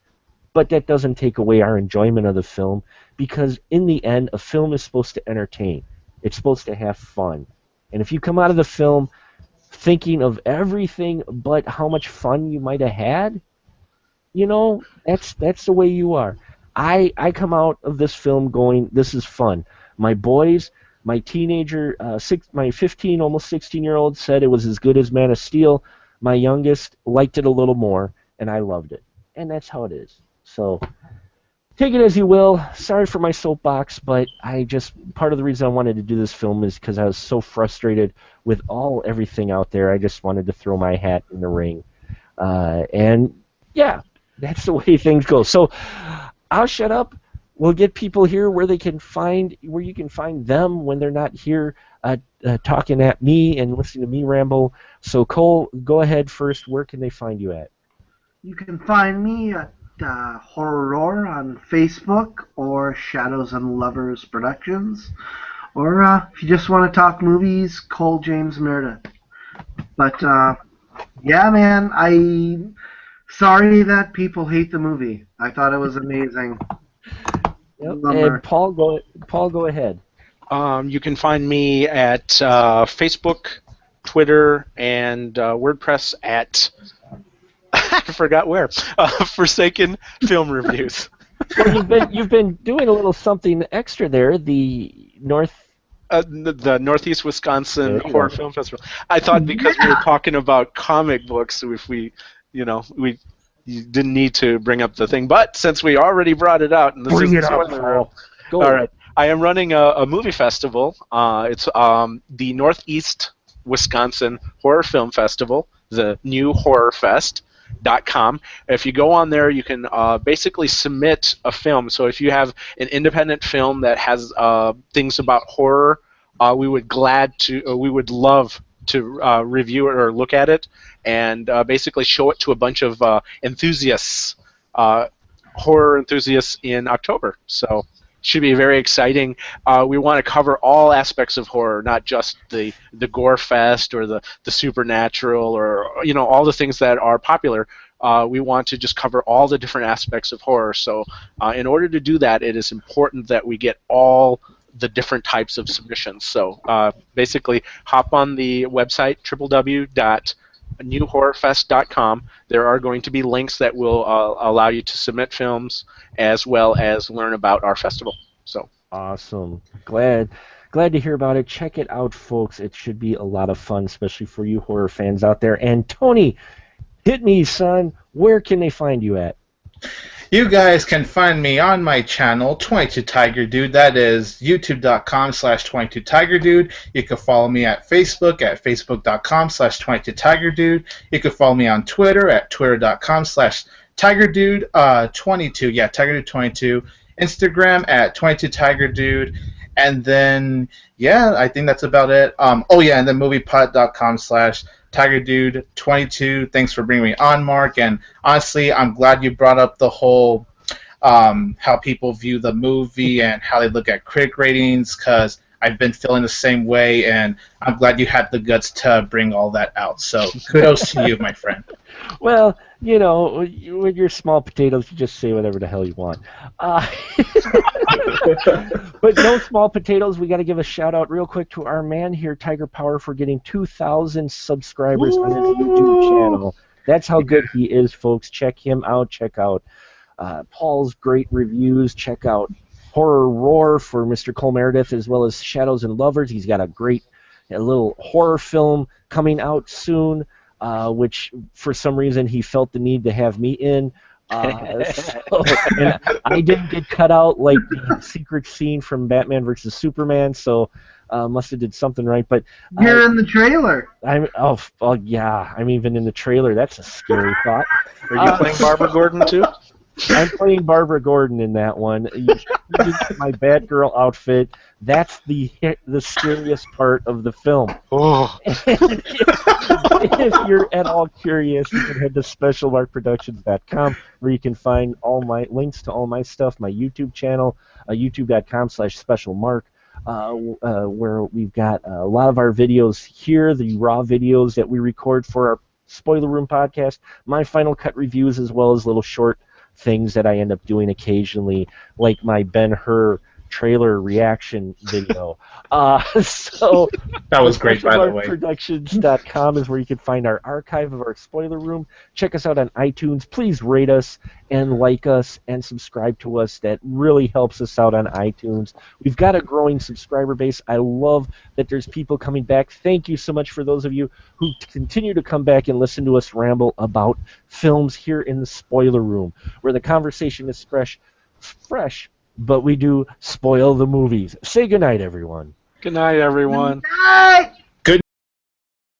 But that doesn't take away our enjoyment of the film, because in the end, a film is supposed to entertain. It's supposed to have fun. And if you come out of the film thinking of everything but how much fun you might have had, that's the way you are. I come out of this film going, this is fun. My boys, my teenager, my 15, almost 16-year-old said it was as good as Man of Steel. My youngest liked it a little more, and I loved it. And that's how it is. So take it as you will. Sorry for my soapbox, but part of the reason I wanted to do this film is because I was so frustrated with everything out there. I just wanted to throw my hat in the ring. And yeah, that's the way things go. So I'll shut up. We'll get people here where you can find them when they're not here talking at me and listening to me ramble. So Cole, go ahead first. Where can they find you at? You can find me at Horror on Facebook or Shadows and Lovers Productions. Or if you just want to talk movies, Cole James Meredith. But yeah, man, sorry that people hate the movie. I thought it was amazing. Yep. And Paul, go ahead. You can find me at Facebook, Twitter, and WordPress at I forgot where. Forsaken Film Reviews. Well, you've been doing a little something extra there. The Northeast Wisconsin Horror Film Festival. I thought because we were talking about comic books, if we you didn't need to bring up the thing, but since we already brought it out, and this is all right, I am running a movie festival. It's the Northeast Wisconsin Horror Film Festival, the new HorrorFest.com. If you go on there, you can basically submit a film. So if you have an independent film that has things about horror, we would love to review it or look at it and basically show it to a bunch of enthusiasts, horror enthusiasts in October. So it should be very exciting. We want to cover all aspects of horror, not just the gore fest or the supernatural or all the things that are popular. We want to just cover all the different aspects of horror. So in order to do that, it is important that we get all the different types of submissions. So basically, hop on the website, www.newhorrorfest.com. There are going to be links that will allow you to submit films as well as learn about our festival. So Awesome. Glad to hear about it. Check it out, folks. It should be a lot of fun, especially for you horror fans out there. And Tony, hit me, son. Where can they find you at? You guys can find me on my channel, 22 Tiger Dude. That is youtube.com/22 Tiger Dude. You can follow me at facebook.com/22 Tiger Dude. You can follow me on Twitter at twitter.com/Tiger Dude 22. Yeah, Tiger Dude 22. Instagram at 22 Tiger Dude. And then, yeah, I think that's about it. And then moviepod.com/Tiger Dude 22. Thanks for bringing me on, Mark. And honestly, I'm glad you brought up the whole how people view the movie and how they look at critic ratings, because I've been feeling the same way, and I'm glad you had the guts to bring all that out. So kudos to you, my friend. Well, with your small potatoes, you just say whatever the hell you want. But no small potatoes. We got to give a shout out real quick to our man here, Tiger Power, for getting 2,000 subscribers on his YouTube channel. That's how good he is, folks. Check him out. Check out Paul's great reviews. Check out Horror Roar for Mr. Cole Meredith, as well as Shadows and Lovers. He's got a little horror film coming out soon, which for some reason he felt the need to have me in. And I didn't get cut out like the secret scene from Batman versus Superman, so must have did something right. But You're in the trailer. I'm yeah, I'm even in the trailer. That's a scary thought. Are you playing Barbara Gordon too? I'm playing Barbara Gordon in that one. You get my Batgirl outfit. That's the scariest part of the film. Oh. If you're at all curious, you can head to specialmarkproductions.com, where you can find all my links to all my stuff, my YouTube channel, youtube.com/specialmark, where we've got a lot of our videos here, the raw videos that we record for our Spoiler Room podcast, my Final Cut reviews, as well as little short things that I end up doing occasionally, like my Ben-Hur trailer reaction video. So that was great, by the way. Productions.com is where you can find our archive of our spoiler room. Check us out on iTunes. Please rate us and like us and subscribe to us. That really helps us out on iTunes. We've got a growing subscriber base. I love that there's people coming back. Thank you so much for those of you who continue to come back and listen to us ramble about films here in the spoiler room, where the conversation is fresh, but we do spoil the movies. Say goodnight, everyone. Good night, everyone. Good night.